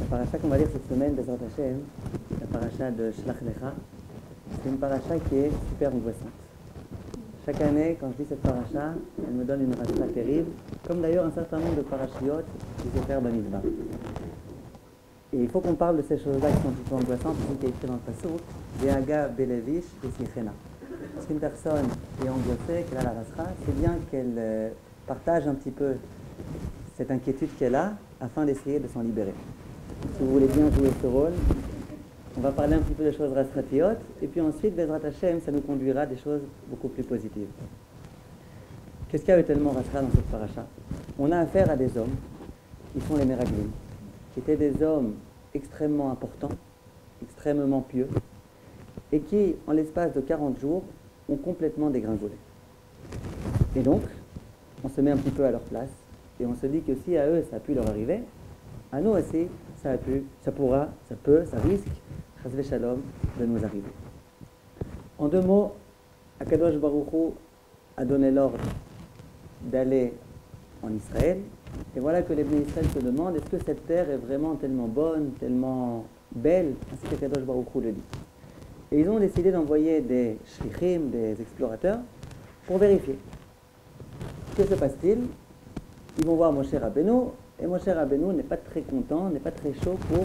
La paracha qu'on va lire cette semaine, Bezrat Hashem, la paracha de Shlach Lecha, c'est une paracha qui est super angoissante. Chaque année, quand je lis cette paracha, elle me donne une rachta terrible, comme d'ailleurs un certain nombre de parachiotes qui se faire Bamidbar. Et il faut qu'on parle de ces choses-là qui sont un petit peu angoissantes, c'est ce qui est écrit dans le Passouk, Ve'aga belevish v'sichena. Parce qu'une personne est angoissée, qu'elle a la rasra, c'est bien qu'elle partage un petit peu cette inquiétude qu'elle a afin d'essayer de s'en libérer. Si vous voulez bien jouer ce rôle, on va parler un petit peu des choses rasratiotes, et puis ensuite, Bezrat Hashem, ça nous conduira à des choses beaucoup plus positives. Qu'est-ce qu'il y a de tellement rasra dans cette paracha? On a affaire à des hommes qui sont les Meraglim, qui étaient des hommes extrêmement importants, extrêmement pieux, et qui, en l'espace de 40 jours, ont complètement dégringolé. Et donc, on se met un petit peu à leur place, et on se dit que si à eux ça a pu leur arriver, à nous aussi ça a pu, ça pourra, ça peut, ça risque, chas v'shalom, de nous arriver. En deux mots, Akadosh Baruch Hu a donné l'ordre d'aller en Israël, et voilà que les Bnei Israël se demandent est-ce que cette terre est vraiment tellement bonne, tellement belle, ainsi qu'Akadosh Baruch Hu le dit. Et ils ont décidé d'envoyer des shlichim, des explorateurs, pour vérifier. Que se passe-t-il? Ils vont voir Moshe Rabbeinu, et Moshe Rabbeinu n'est pas très content, n'est pas très chaud pour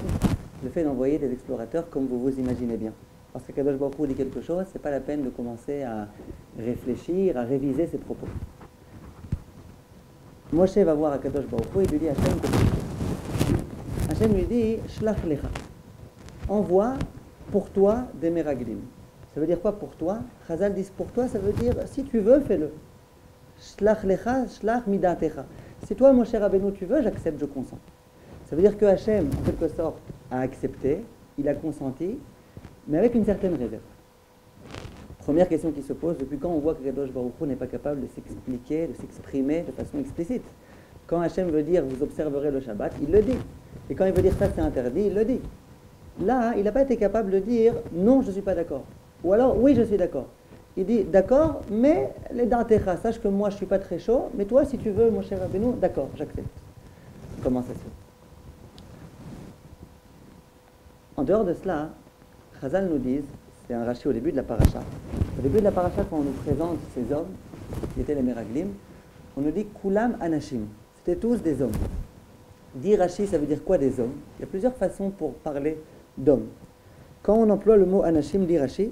le fait d'envoyer des explorateurs comme vous vous imaginez bien. Parce que Kadosh Baruch Hu dit quelque chose, c'est pas la peine de commencer à réfléchir, à réviser ses propos. Moshe va voir Kadosh Baruch Hu et lui dit Hachem, Hachem lui dit Shlach Lecha, envoie pour toi des Meraglim. Ça veut dire quoi pour toi? Chazal dit pour toi, ça veut dire si tu veux, fais-le. Shlach Lecha, Shlach Midatecha. Si toi, mon cher Rabbeinu, tu veux, j'accepte, je consens. Ça veut dire que Hachem, en quelque sorte, a accepté, il a consenti, mais avec une certaine réserve. Première question qui se pose, depuis quand on voit que Kadosh Baruch Hu n'est pas capable de s'expliquer, de s'exprimer de façon explicite? Quand Hachem veut dire, vous observerez le Shabbat, il le dit. Et quand il veut dire ça, c'est interdit, il le dit. Là, il n'a pas été capable de dire, non, je ne suis pas d'accord. Ou alors, oui, je suis d'accord. Il dit, d'accord, mais les datecha, sache que moi je ne suis pas très chaud, mais toi, si tu veux, mon cher Rabbeinu, d'accord, j'accepte. Comment ça se fait? En dehors de cela, Chazal nous dit, c'est un Rashi au début de la paracha. Au début de la paracha, quand on nous présente ces hommes, qui étaient les Meraglim, on nous dit Kulam Anashim. C'était tous des hommes. Dit Rashi, ça veut dire quoi des hommes? Il y a plusieurs façons pour parler d'hommes. Quand on emploie le mot Anashim, dit Rashi,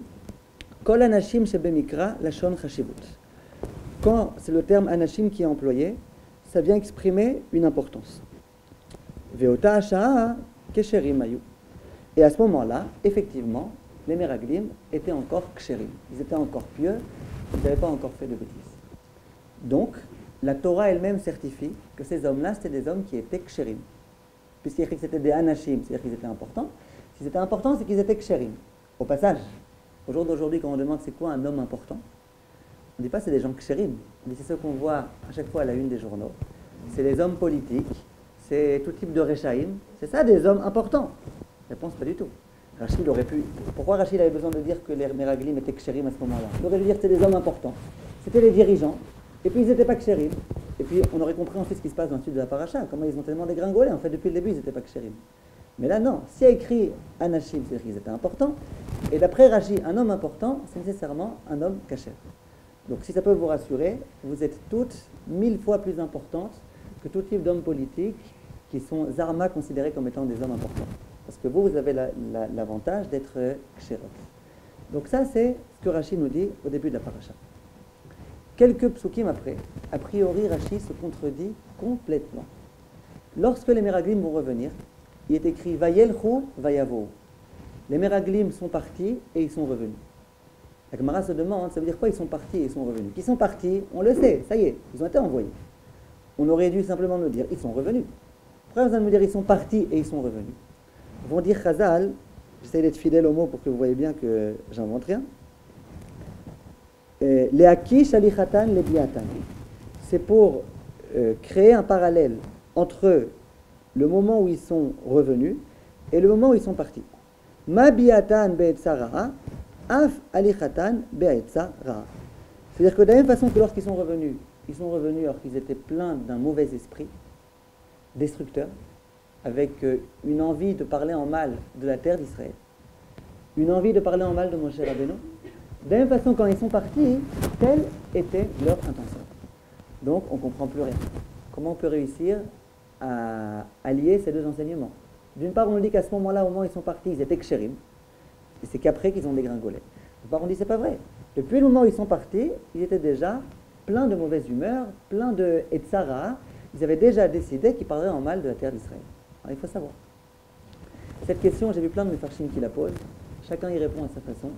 Kol Anashim Shebemikra Lashon Chashivut. Quand c'est le terme Anashim qui est employé, ça vient exprimer une importance. Veota Ashaa Kesherim Ayu. Et à ce moment-là, effectivement, les Meraglim étaient encore Ksherim. Ils étaient encore pieux, ils n'avaient pas encore fait de bêtises. Donc, la Torah elle-même certifie que ces hommes-là, c'était des hommes qui étaient Ksherim. Puisqu'il y a écrit que c'était des Anashim, c'est-à-dire qu'ils étaient importants. Si c'était important, c'est qu'ils étaient Ksherim. Au passage, au jour d'aujourd'hui, quand on demande c'est quoi un homme important, on ne dit pas c'est des gens kshérim. On dit c'est ceux qu'on voit à chaque fois à la une des journaux. C'est les hommes politiques, c'est tout type de réchaïm. C'est ça des hommes importants. Réponse pas du tout. Rachid aurait pu. Pourquoi Rachid avait besoin de dire que les Meraglim étaient kshérim à ce moment-là? Il aurait dû dire que c'était des hommes importants. C'était les dirigeants. Et puis ils n'étaient pas kshérim. Et puis on aurait compris ensuite ce qui se passe dans le sud de la paracha. Comment ils ont tellement dégringolé. En fait, depuis le début, ils n'étaient pas kshérim. Mais là, non. S'il y a écrit Anashim, c'est-à-dire qu'ils étaient importants. Et d'après Rashi, un homme important, c'est nécessairement un homme kasher. Donc si ça peut vous rassurer, vous êtes toutes 1000 fois plus importantes que tout type d'hommes politiques qui sont zarma considérés comme étant des hommes importants. Parce que vous avez l'avantage d'être ksherot. Donc ça, c'est ce que Rashi nous dit au début de la paracha. Quelques psukim après, a priori, Rashi se contredit complètement. Lorsque les Meraglim vont revenir, il est écrit « Vayelchu vayavo ». Les Meraglim sont partis et ils sont revenus. La Gemara se demande, ça veut dire quoi ils sont partis et ils sont revenus? Qu'ils sont partis, on le sait, ça y est, ils ont été envoyés. On aurait dû simplement nous dire, ils sont revenus. Pourquoi vous allez nous dire, ils sont partis et ils sont revenus? Ils vont dire Chazal, j'essaie d'être fidèle au mot pour que vous voyez bien que j'invente rien. Leaki shalichatan lebiatan. C'est pour créer un parallèle entre le moment où ils sont revenus et le moment où ils sont partis. Ma biatan be'etzara, af alichatan be'etzara. C'est-à-dire que de la même façon que lorsqu'ils sont revenus alors qu'ils étaient pleins d'un mauvais esprit, destructeur, avec une envie de parler en mal de la terre d'Israël, une envie de parler en mal de Moshe Rabbeinu. De la même façon, quand ils sont partis, telle était leur intention. Donc, on ne comprend plus rien. Comment on peut réussir à allier ces deux enseignements? D'une part, on nous dit qu'à ce moment-là, au moment où ils sont partis, ils étaient kshérim, et c'est qu'après qu'ils ont dégringolé. D'autre part, on dit c'est pas vrai. Depuis le moment où ils sont partis, ils étaient déjà pleins de mauvaise humeur, pleins de etzara. Ils avaient déjà décidé qu'ils parleraient en mal de la terre d'Israël. Alors, il faut savoir. Cette question, j'ai vu plein de mes farshim qui la posent. Chacun y répond à sa façon.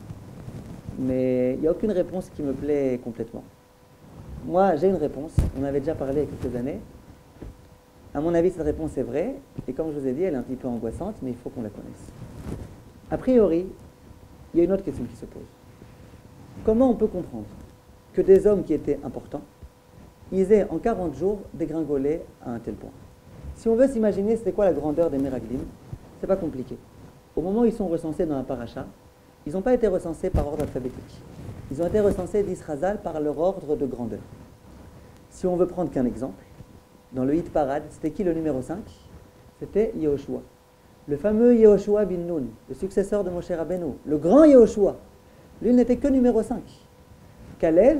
Mais il n'y a aucune réponse qui me plaît complètement. Moi, j'ai une réponse. On avait déjà parlé il y a quelques années. À mon avis, cette réponse est vraie. Et comme je vous ai dit, elle est un petit peu angoissante, mais il faut qu'on la connaisse. A priori, il y a une autre question qui se pose. Comment on peut comprendre que des hommes qui étaient importants, ils aient en 40 jours dégringolé à un tel point? Si on veut s'imaginer c'était quoi la grandeur des Meraglim, c'est pas compliqué. Au moment où ils sont recensés dans la paracha, ils n'ont pas été recensés par ordre alphabétique. Ils ont été recensés d'Israzal par leur ordre de grandeur. Si on veut prendre qu'un exemple, dans le Hit Parade, c'était qui le numéro 5? C'était Yehoshua. Le fameux Yehoshua bin Nun, le successeur de Moshe Rabbeinu, le grand Yehoshua. Lui, il n'était que numéro 5. Kalev,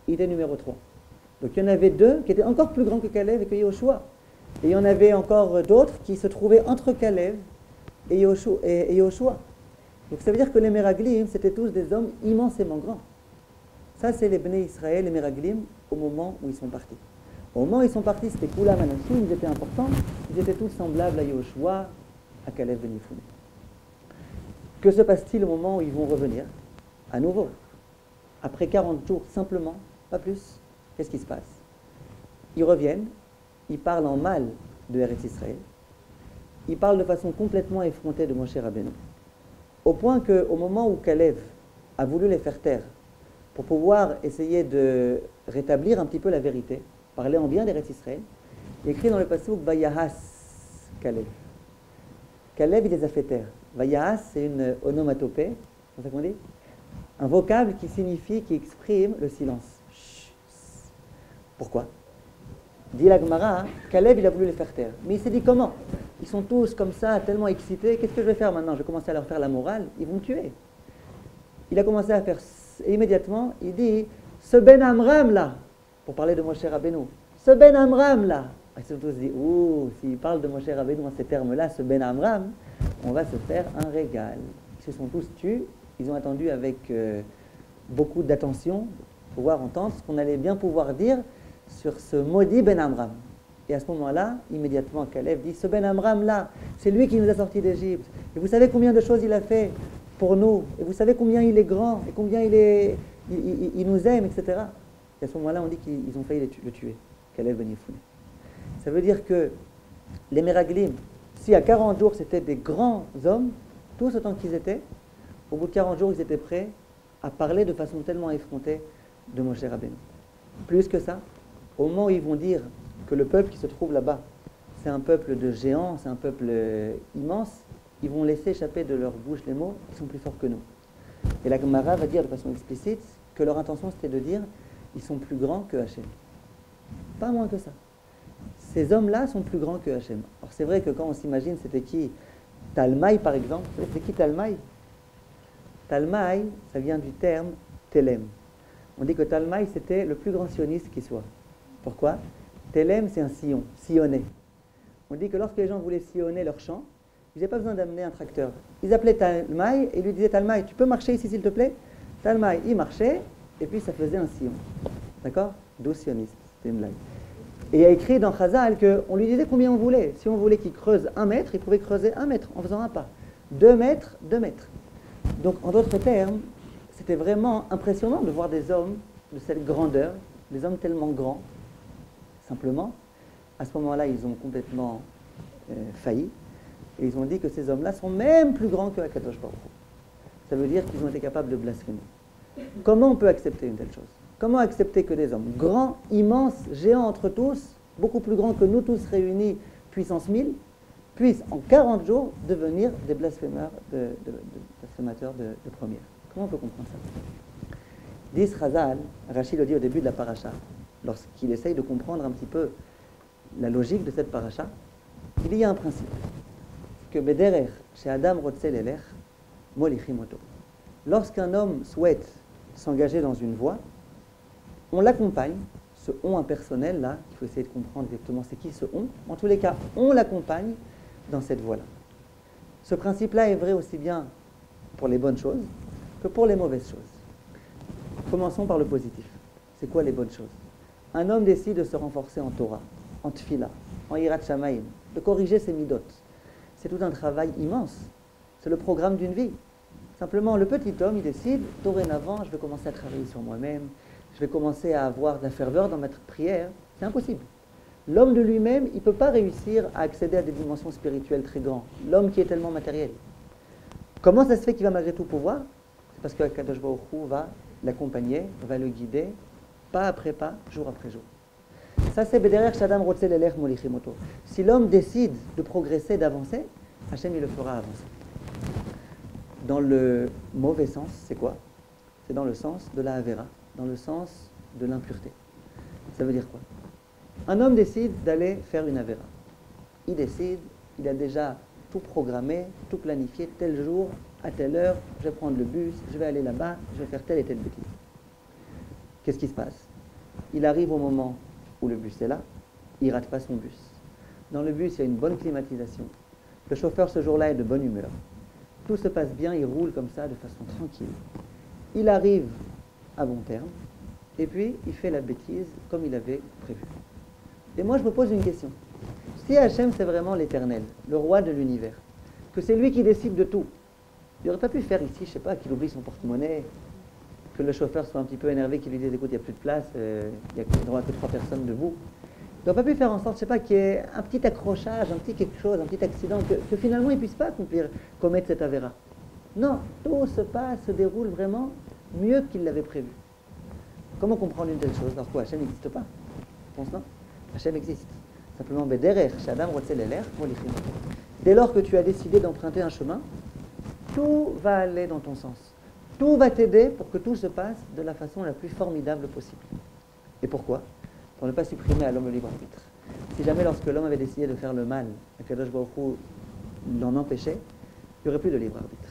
il était numéro 3. Donc il y en avait deux qui étaient encore plus grands que Kalev et que Yehoshua. Et il y en avait encore d'autres qui se trouvaient entre Kalev et Yehoshua. Donc ça veut dire que les Meraglim, c'était tous des hommes immensément grands. Ça, c'est les Bnei Israël, les Meraglim, au moment où ils sont partis. Au moment où ils sont partis, c'était Kulam Anashim, ils étaient importants, ils étaient tous semblables à Yehoshua, à Kalev ben Yefune. Que se passe-t-il au moment où ils vont revenir? À nouveau, après 40 jours, simplement, pas plus, qu'est-ce qui se passe? Ils reviennent, ils parlent en mal de Eretz Israël, ils parlent de façon complètement effrontée de Moshe Rabbeinu, au point qu'au moment où Kalev a voulu les faire taire, pour pouvoir essayer de rétablir un petit peu la vérité, parler en bien d'Eretz Israël, il écrit dans le passouk Vayahas Kalev. Kalev, il les a fait taire. Vayahas, c'est une onomatopée, c'est ça qu'on dit? Un vocable qui signifie, qui exprime le silence. Pourquoi? Dit la Gemara, Kalev, il a voulu les faire taire. Mais il s'est dit comment? Ils sont tous comme ça, tellement excités. Qu'est-ce que je vais faire maintenant? Je vais commencer à leur faire la morale. Ils vont me tuer. Il a commencé à faire... Et immédiatement, il dit, ce Ben Amram là, pour parler de Moshe Rabbeinu, ce Ben Amram là. Ils se sont tous dit, ouh, s'il parle de Moshe Rabbeinu en ces termes-là, ce Ben Amram, on va se faire un régal. Ils se sont tous tués. Ils ont attendu avec beaucoup d'attention pour pouvoir entendre ce qu'on allait bien pouvoir dire sur ce maudit Ben Amram. Et à ce moment-là, immédiatement, Kalev dit, ce Ben Amram là, c'est lui qui nous a sortis d'Égypte. Et vous savez combien de choses il a fait pour nous. Et vous savez combien il est grand et combien il nous aime, etc. Et à ce moment-là, on dit qu'ils ont failli le tuer. Kalev ben Yefune. Ça veut dire que les Meraglim, si à 40 jours c'était des grands hommes, tous autant qu'ils étaient, au bout de 40 jours, ils étaient prêts à parler de façon tellement effrontée de Moshe Rabbeinu. Plus que ça, au moment où ils vont dire que le peuple qui se trouve là-bas, c'est un peuple de géants, c'est un peuple immense, ils vont laisser échapper de leur bouche les mots, ils sont plus forts que nous. Et la Gemara va dire de façon explicite que leur intention c'était de dire, ils sont plus grands que Hachem. Pas moins que ça. Ces hommes-là sont plus grands que Hachem. Alors c'est vrai que quand on s'imagine, c'était qui? Talmaï par exemple, c'est qui Talmaï? Talmaï, ça vient du terme Telem. On dit que Talmaï, c'était le plus grand sioniste qui soit. Pourquoi? Telem, c'est un sillon, sillonner. On dit que lorsque les gens voulaient sillonner leur champ, ils n'avaient pas besoin d'amener un tracteur. Ils appelaient Talmaï et lui disaient, Talmaï, tu peux marcher ici s'il te plaît? Talmaï, il marchait, et puis ça faisait un sillon. D'accord? 12 sionistes, c'était une blague. Et il y a écrit dans Chazal qu'on lui disait combien on voulait. Si on voulait qu'il creuse 1 mètre, il pouvait creuser 1 mètre en faisant un pas. 2 mètres, 2 mètres. Donc, en d'autres termes, c'était vraiment impressionnant de voir des hommes de cette grandeur, des hommes tellement grands. Simplement, à ce moment-là, ils ont complètement failli. Et ils ont dit que ces hommes-là sont même plus grands que Akadosh Baruch Hu. Ça veut dire qu'ils ont été capables de blasphémer. Comment on peut accepter une telle chose? Comment accepter que des hommes grands, immenses, géants entre tous, beaucoup plus grands que nous tous réunis, puissance 1000, puissent en 40 jours devenir des blasphémateurs de première? Comment on peut comprendre ça? Dit Chazal, Rachid le dit au début de la paracha, lorsqu'il essaye de comprendre un petit peu la logique de cette paracha, Il y a un principe, que Bederer, chez Adam Rotzel Eler, Molichimoto. Lorsqu'un homme souhaite s'engager dans une voie, on l'accompagne, ce on impersonnel là, il faut essayer de comprendre exactement c'est qui ce on, en tous les cas, on l'accompagne dans cette voie-là. Ce principe-là est vrai aussi bien pour les bonnes choses que pour les mauvaises choses. Commençons par le positif. C'est quoi les bonnes choses? Un homme décide de se renforcer en Torah, en Tfila, en Yirat Shamayim, de corriger ses midot. C'est tout un travail immense. C'est le programme d'une vie. Simplement, le petit homme, il décide, dorénavant, je vais commencer à travailler sur moi-même, je vais commencer à avoir de la ferveur dans ma prière. C'est impossible. L'homme de lui-même, il ne peut pas réussir à accéder à des dimensions spirituelles très grandes. L'homme qui est tellement matériel. Comment ça se fait qu'il va malgré tout pouvoir? C'est parce que Kadosh Baruch Hu va l'accompagner, va le guider, pas après pas, jour après jour. Ça, c'est Bederer Shadam Rotzel Eler Molichimoto. Si l'homme décide de progresser, d'avancer, Hachem, il le fera avancer. Dans le mauvais sens, c'est quoi? C'est dans le sens de la Havera, dans le sens de l'impureté. Ça veut dire quoi? Un homme décide d'aller faire une Havera. Il décide, il a déjà tout programmé, tout planifié, tel jour, à telle heure, je vais prendre le bus, je vais aller là-bas, je vais faire telle et telle bêtise. Qu'est-ce qui se passe? Il arrive au moment où le bus est là, il ne rate pas son bus. Dans le bus, il y a une bonne climatisation. Le chauffeur, ce jour-là, est de bonne humeur. Tout se passe bien, il roule comme ça, de façon tranquille. Il arrive à bon terme, et puis il fait la bêtise comme il avait prévu. Et moi, je me pose une question. Si Hachem, c'est vraiment l'éternel, le roi de l'univers, que c'est lui qui décide de tout, il n'aurait pas pu faire ici, je ne sais pas, qu'il oublie son porte-monnaie, que le chauffeur soit un petit peu énervé, qu'il lui dise, écoute, il n'y a plus de place, il n'y a droit que 3 personnes debout. Il n'aurait pas pu faire en sorte, je ne sais pas, qu'il y ait un petit accrochage, un petit quelque chose, un petit accident, que finalement il ne puisse pas commettre cette avéra. Non, tout se déroule vraiment mieux qu'il l'avait prévu. Comment comprendre une telle chose? Alors quoi, Hachem n'existe pas? Je pense non. Hachem existe. Simplement, Bederer, Shadam Rotzel Eler, Molichimoto. Dès lors que tu as décidé d'emprunter un chemin, tout va aller dans ton sens. Tout va t'aider pour que tout se passe de la façon la plus formidable possible. Et pourquoi? Pour ne pas supprimer à l'homme le libre arbitre. Si jamais lorsque l'homme avait décidé de faire le mal, et que Kadosh Baruch Hu l'en empêchait, il n'y aurait plus de libre arbitre.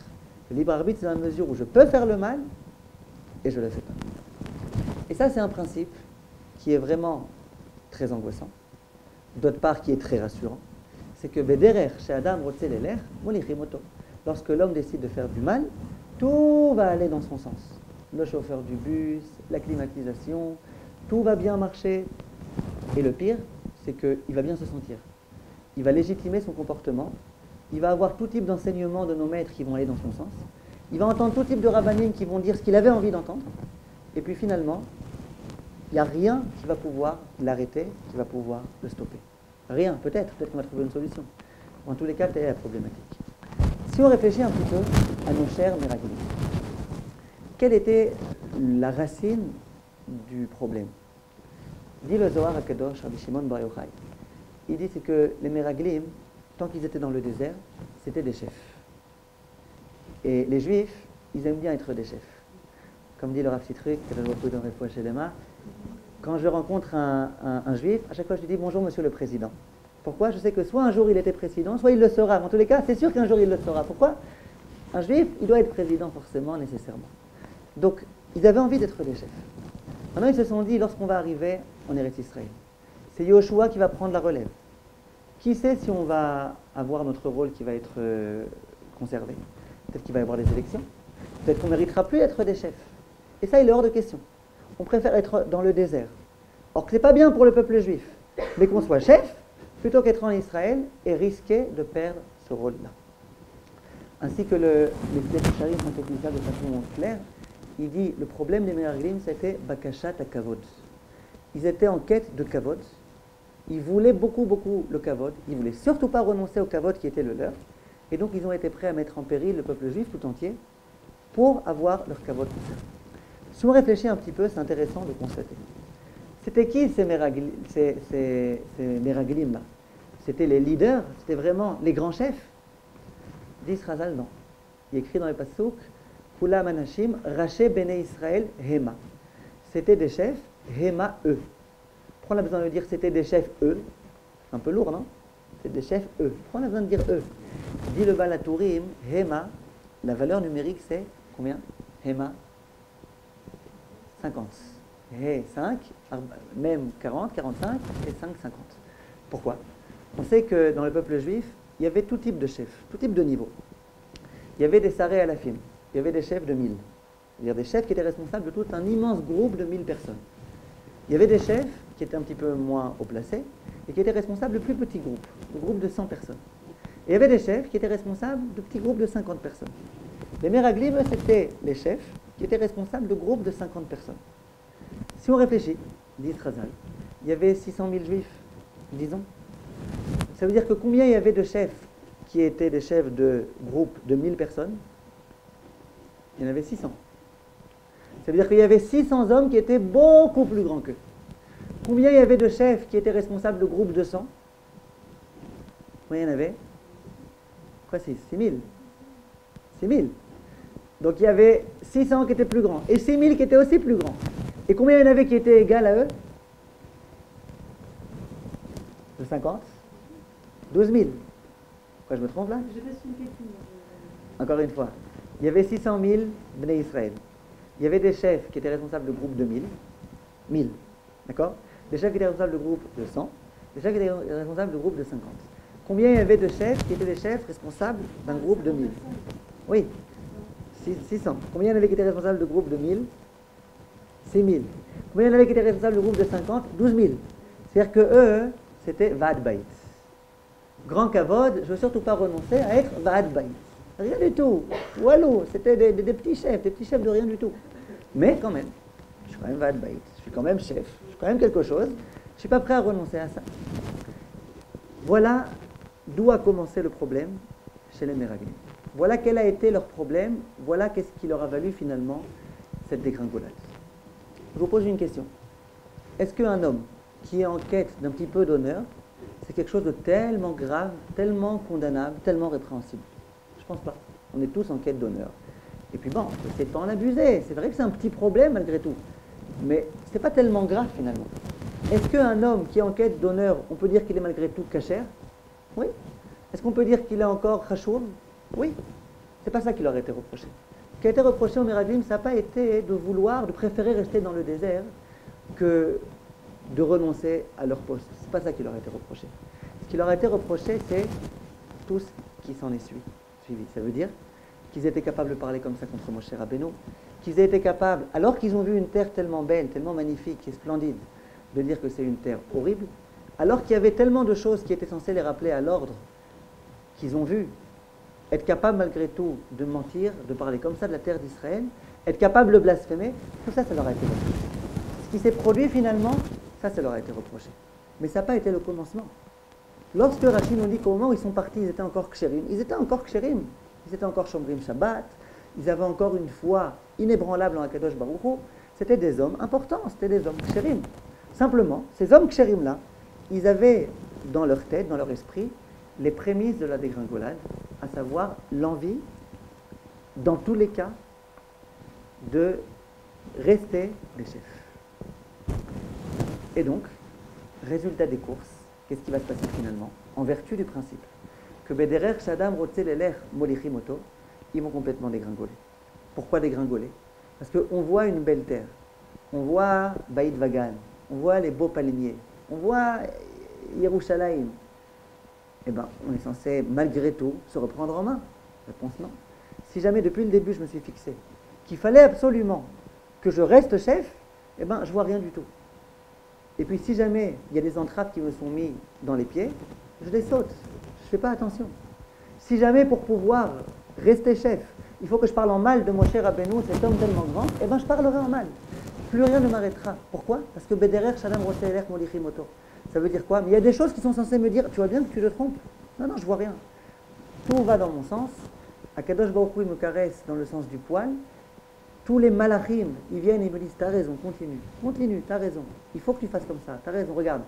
Le libre arbitre, c'est dans la mesure où je peux faire le mal et je ne le fais pas. Et ça, c'est un principe qui est vraiment très angoissant. D'autre part, qui est très rassurant. C'est que Bederer, chez Adam Rotzel Eler, Molichimoto. Lorsque l'homme décide de faire du mal, tout va aller dans son sens. Le chauffeur du bus, la climatisation, tout va bien marcher. Et le pire, c'est qu'il va bien se sentir. Il va légitimer son comportement. Il va avoir tout type d'enseignements de nos maîtres qui vont aller dans son sens. Il va entendre tout type de rabbanim qui vont dire ce qu'il avait envie d'entendre. Et puis finalement, il n'y a rien qui va pouvoir l'arrêter, qui va pouvoir le stopper. Rien, peut-être qu'on va trouver une solution. En tous les cas, telle est la problématique. Si on réfléchit un petit peu à nos chers Meraglim, quelle était la racine du problème? Dit le Zohar HaKadosh, Rabbi Shimon Bar Yochai. Il dit c'est que les Meraglim, tant qu'ils étaient dans le désert, c'était des chefs. Et les Juifs, ils aiment bien être des chefs. Comme dit le Rav Sitruk, quand je rencontre un Juif, à chaque fois je lui dis bonjour monsieur le président. Pourquoi? Je sais que soit un jour il était président, soit il le sera. En tous les cas, c'est sûr qu'un jour il le sera. Pourquoi? Un Juif, il doit être président forcément, nécessairement. Donc, ils avaient envie d'être des chefs. Maintenant, ils se sont dit, lorsqu'on va arriver en Eretz Israël, c'est Yoshua qui va prendre la relève. Qui sait si on va avoir notre rôle qui va être conservé? Peut-être qu'il va y avoir des élections. Peut-être qu'on ne méritera plus d'être des chefs. Et ça, il est hors de question. On préfère être dans le désert. Or que ce n'est pas bien pour le peuple juif, mais qu'on soit chef, plutôt qu'être en Israël et risquer de perdre ce rôle-là. Ainsi que les Charim sont techniques de façon claire, il dit le problème des Meraglim, c'était Bakashat HaKavod. Ils étaient en quête de Kavod. Ils voulaient beaucoup le Kavod. Ils ne voulaient surtout pas renoncer au Kavod qui était le leur. Et donc ils ont été prêts à mettre en péril le peuple juif tout entier pour avoir leur Kavod conservé. Si on réfléchit un petit peu, c'est intéressant de constater. C'était qui ces Meraglim-là? C'était les leaders, c'était vraiment les grands chefs. Dit Razal, non. Il est écrit dans les Passouk, Kulam Anashim, Raché Bene Israël, Hema. C'était des chefs, Hema, eux. Pourquoi on a besoin de dire c'était des chefs, eux? Un peu lourd, non? c'est des chefs eux. Pourquoi on a besoin de dire eux? Dit le Baal HaTurim, Hema, la valeur numérique c'est combien? Hema 50. He 5, même 40, 45 et 5, 50. Pourquoi? On sait que dans le peuple juif, il y avait tout type de chefs, tout type de niveau. Il y avait des sarés à la film, il y avait des chefs de 1000. C'est-à-dire des chefs qui étaient responsables de tout un immense groupe de 1000 personnes. Il y avait des chefs qui étaient un petit peu moins haut placés et qui étaient responsables de plus petits groupes, de groupes de 100 personnes. Et il y avait des chefs qui étaient responsables de petits groupes de 50 personnes. Les Meraglim, c'était les chefs qui étaient responsables de groupes de 50 personnes. Si on réfléchit, dit Chazal, il y avait 600 000 juifs, disons. Ça veut dire que combien il y avait de chefs qui étaient des chefs de groupes de 1000 personnes? Il y en avait 600. Ça veut dire qu'il y avait 600 hommes qui étaient beaucoup plus grands qu'eux. Combien il y avait de chefs qui étaient responsables de groupes de 100? Combien il y en avait? Quoi, 6 000. 6 000. Donc il y avait 600 qui étaient plus grands et 6 000 qui étaient aussi plus grands. Et combien il y en avait qui étaient égales à eux? De 50? 12 000. Quoi, je me trompe là? Encore une fois. Il y avait 600 000 Bnei Israël. Il y avait des chefs qui étaient responsables de groupes de 1000. 1000. D'accord? Des chefs qui étaient responsables de groupes de 100. Des chefs qui étaient responsables de groupes de 50. Combien il y avait de chefs qui étaient des chefs responsables d'un groupe de 1000? Oui. 600. Combien il y en avait qui étaient responsables de groupes de 1000? 6 000. Combien il y en avait qui étaient responsables de groupes de 50? 12 000. C'est-à-dire que eux, c'était Vaad Bait. Grand Kavod, je ne veux surtout pas renoncer à être Vaad Bait. Rien du tout. Walou, c'était des petits chefs de rien du tout. Mais quand même, je suis quand même Vaad Bait. Je suis quand même chef. Je suis quand même quelque chose. Je ne suis pas prêt à renoncer à ça. Voilà d'où a commencé le problème chez les Meraglim. Voilà quel a été leur problème. Voilà qu'est-ce qui leur a valu finalement cette dégringolade. Je vous pose une question. Est-ce qu'un homme qui est en quête d'un petit peu d'honneur, c'est quelque chose de tellement grave, tellement condamnable, tellement répréhensible? Je pense pas. On est tous en quête d'honneur. Et puis bon, on peut essayer de pas en abuser. C'est vrai que c'est un petit problème malgré tout. Mais c'est pas tellement grave finalement. Est-ce qu'un homme qui est en quête d'honneur, on peut dire qu'il est malgré tout kasher? Oui. Est-ce qu'on peut dire qu'il est encore chashour? Oui. C'est pas ça qui leur a été reproché. Ce qui a été reproché aux Meraglim, ça n'a pas été de vouloir, de préférer rester dans le désert que de renoncer à leur poste. C'est pas ça qui leur a été reproché. Ce qui leur a été reproché, c'est tout ce qui s'en est suivi. Ça veut dire qu'ils étaient capables de parler comme ça contre Moshe Rabbeinu, qu'ils aient été capables, alors qu'ils ont vu une terre tellement belle, tellement magnifique et splendide, de dire que c'est une terre horrible, alors qu'il y avait tellement de choses qui étaient censées les rappeler à l'ordre, qu'ils ont vu, être capable malgré tout de mentir, de parler comme ça de la terre d'Israël, être capable de blasphémer, tout ça, ça leur a été reproché. Ce qui s'est produit finalement, ça leur a été reproché. Mais ça n'a pas été le commencement. Lorsque Rachid nous dit qu'au moment où ils sont partis, ils étaient encore kshérim, ils étaient encore shomrim Shabbat, ils avaient encore une foi inébranlable en Akadosh Baruch Hu, c'était des hommes importants, c'était des hommes kshérim. Simplement, ces hommes kshérim-là, ils avaient dans leur tête, dans leur esprit, les prémices de la dégringolade, à savoir l'envie, dans tous les cas, de rester des chefs. Et donc, résultat des courses, qu'est-ce qui va se passer finalement? En vertu du principe que Bederer Shadam Rotze Leler Molichimoto, ils vont complètement dégringoler. Pourquoi dégringoler? Parce qu'on voit une belle terre, on voit Baïd Vagan, on voit les beaux palmiers, on voit Yerushalayim. Eh bien, on est censé, malgré tout, se reprendre en main. Réponse non. Si jamais, depuis le début, je me suis fixé qu'il fallait absolument que je reste chef, eh bien, je vois rien du tout. Et puis, si jamais il y a des entraves qui me sont mises dans les pieds, je les saute. Je ne fais pas attention. Si jamais, pour pouvoir rester chef, il faut que je parle en mal de Moshe Rabbeinu, cet homme tellement grand, eh bien, je parlerai en mal. Plus rien ne m'arrêtera. Pourquoi? Parce que Bederer Shalom Roseler Molichimoto. Ça veut dire quoi? Mais il y a des choses qui sont censées me dire, tu vois bien que tu te trompes? Non, non, je vois rien. Tout va dans mon sens. Akadosh Baruch Hu me caresse dans le sens du poil. Tous les malachim, ils viennent et ils me disent, t'as raison, continue, t'as raison. Il faut que tu fasses comme ça, t'as raison, regarde.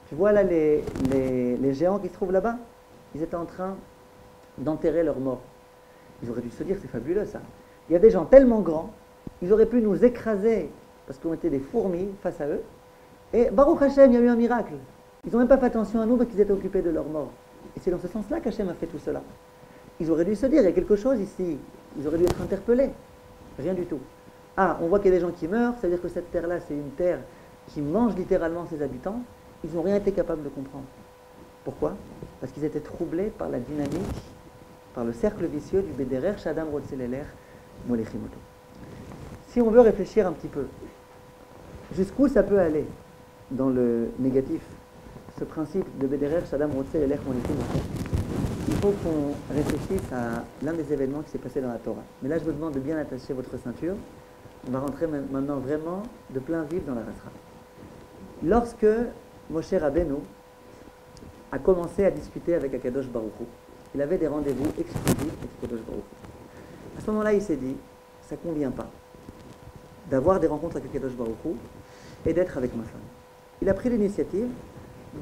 Tu vois là les géants qui se trouvent là-bas? Ils étaient en train d'enterrer leurs morts. Ils auraient dû se dire, c'est fabuleux ça. Il y a des gens tellement grands, ils auraient pu nous écraser parce qu'on était des fourmis face à eux. Et Baruch Hashem, il y a eu un miracle. Ils n'ont même pas fait attention à nous parce qu'ils étaient occupés de leur mort. Et c'est dans ce sens-là qu'Hachem a fait tout cela. Ils auraient dû se dire, il y a quelque chose ici. Ils auraient dû être interpellés. Rien du tout. Ah, on voit qu'il y a des gens qui meurent, ça veut dire que cette terre-là, c'est une terre qui mange littéralement ses habitants. Ils n'ont rien été capables de comprendre. Pourquoi? Parce qu'ils étaient troublés par la dynamique, par le cercle vicieux du Bederer, Shadam, Rotseleler, Molechimoto. Si on veut réfléchir un petit peu, jusqu'où ça peut aller dans le négatif, ce principe de Bederer, Shadam, Rotseleler, Molechimoto, il faut qu'on réfléchisse à l'un des événements qui s'est passé dans la Torah. Mais là, je vous demande de bien attacher votre ceinture. On va rentrer maintenant vraiment de plein vif dans la Rasra. Lorsque Moshe Rabbeinu a commencé à discuter avec Akadosh Baruch Hu, il avait des rendez-vous exclusifs avec Akadosh Baruch Hu. À ce moment-là, il s'est dit, ça ne convient pas d'avoir des rencontres avec Akadosh Baruch Hu et d'être avec ma femme. Il a pris l'initiative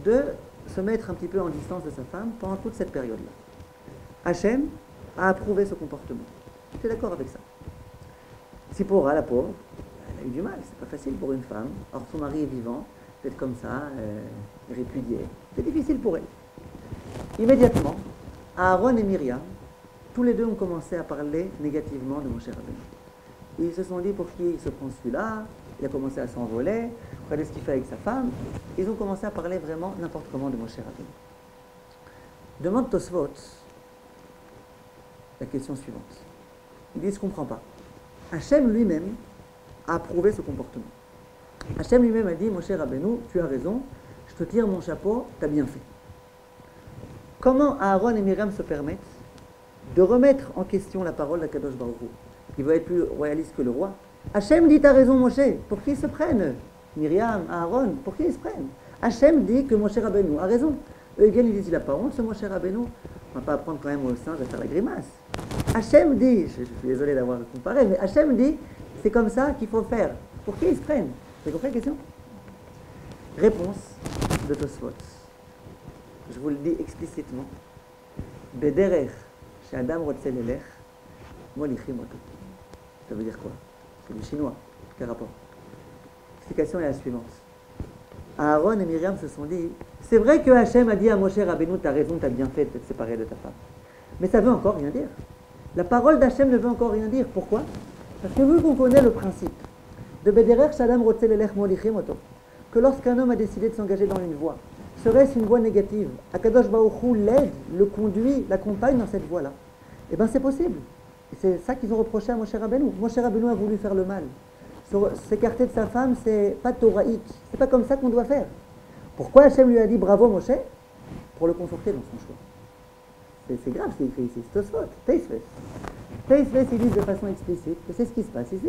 de se mettre un petit peu en distance de sa femme pendant toute cette période-là. Hachem a approuvé ce comportement. J'étais d'accord avec ça. Sipora, la pauvre, elle a eu du mal. C'est pas facile pour une femme. Or, son mari est vivant, d'être comme ça, répudié. C'est difficile pour elle. Immédiatement, Aaron et Myriam, tous les deux ont commencé à parler négativement de Moshe Rabbeinu. Ils se sont dit, pour qui il se prend celui-là? Il a commencé à s'envoler. Regardez ce qu'il fait avec sa femme. Ils ont commencé à parler vraiment n'importe comment de Moshe Rabbeinu. Demande Tosfot la question suivante. Il dit, je ne comprends pas. Hachem lui-même a approuvé ce comportement. Hachem lui-même a dit, Moshe Rabbeinu, tu as raison, je te tire mon chapeau, tu as bien fait. Comment Aaron et Myriam se permettent de remettre en question la parole d'Akadosh Baruch Hu, qui va être plus royaliste que le roi? Hachem dit, tu as raison Moshe, pour qui ils se prennent? Myriam, Aaron, pour qui ils se prennent? Hachem dit que Moshe Rabbeinu a raison. Eux ils viennent, ils disent, il n'a pas honte ce Moshe Rabbeinu. On ne va pas apprendre quand même aux singes à faire la grimace. Hachem dit, je suis désolé d'avoir comparé, mais Hachem dit, c'est comme ça qu'il faut faire. Pour qui ils se prennent? Vous avez compris la question? Réponse de Tosfot. Je vous le dis explicitement. Bederer, chez Adam Rotseleler, Molichimoto. Ça veut dire quoi? C'est du chinois. Quel rapport? L'explication est la suivante. Aaron et Myriam se sont dit, c'est vrai que Hachem a dit à Moshe Rabbeinu, tu as raison, tu as bien fait de te séparer de ta femme. Mais ça veut encore rien dire. La parole d'Hachem ne veut encore rien dire. Pourquoi? Parce que vu qu'on connaît le principe de Bederer Shadam Rotseleler Molichimoto, que lorsqu'un homme a décidé de s'engager dans une voie, serait-ce une voie négative? Akadosh Baruch Hu l'aide, le conduit, l'accompagne dans cette voie-là. Eh bien c'est possible. Et c'est ça qu'ils ont reproché à Moshe Rabbeinu. Moshe Rabbeinu a voulu faire le mal. S'écarter de sa femme, c'est pas toraïque. C'est pas comme ça qu'on doit faire. Pourquoi Hachem lui a dit bravo Moshe? Pour le conforter dans son choix. C'est grave ce qui est écrit ici. C'est Tosfot, Teisves. Teisves, ils disent de façon explicite que c'est ce qui se passe ici.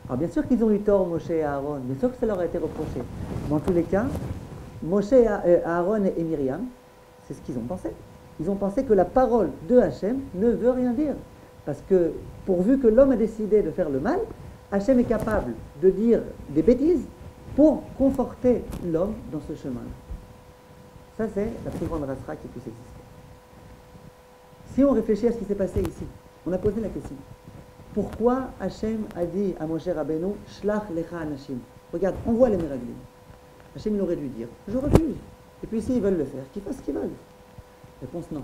Alors bien sûr qu'ils ont eu tort, Moshe et Aaron. Bien sûr que ça leur a été reproché. Dans tous les cas, Moshe, Aaron et Myriam, c'est ce qu'ils ont pensé. Ils ont pensé que la parole de Hachem ne veut rien dire. Parce que pourvu que l'homme a décidé de faire le mal, Hachem est capable de dire des bêtises pour conforter l'homme dans ce chemin-là. Ça, c'est la plus grande rasra qui puisse exister. Si on réfléchit à ce qui s'est passé ici, on a posé la question. Pourquoi Hachem a dit à Moshe Rabbeinu, Shlach lecha anashim? Regarde, envoie les meraglim. Hachem, il aurait dû dire, je refuse. Et puis s'ils veulent le faire, qu'ils fassent ce qu'ils veulent. Réponse non.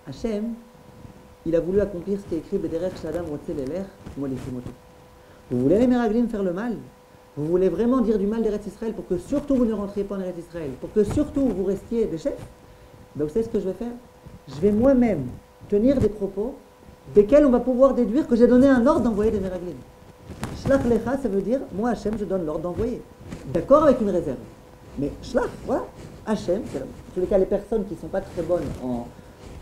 Hachem, il a voulu accomplir ce qui est écrit Bederer Shadam Rotseleler Molichimoto. Vous voulez les meraglim faire le mal? Vous voulez vraiment dire du mal d'Eretz Israël pour que surtout vous ne rentriez pas en Eretz Israël, pour que surtout vous restiez des chefs? Donc vous savez ce que je vais faire? Je vais moi-même tenir des propos desquels on va pouvoir déduire que j'ai donné un ordre d'envoyer des meraglim. Shlach lecha, ça veut dire, moi Hachem, je donne l'ordre d'envoyer. D'accord, avec une réserve. Mais shlach, voilà, Hachem, c'est là. En tous les cas, les personnes qui ne sont pas très bonnes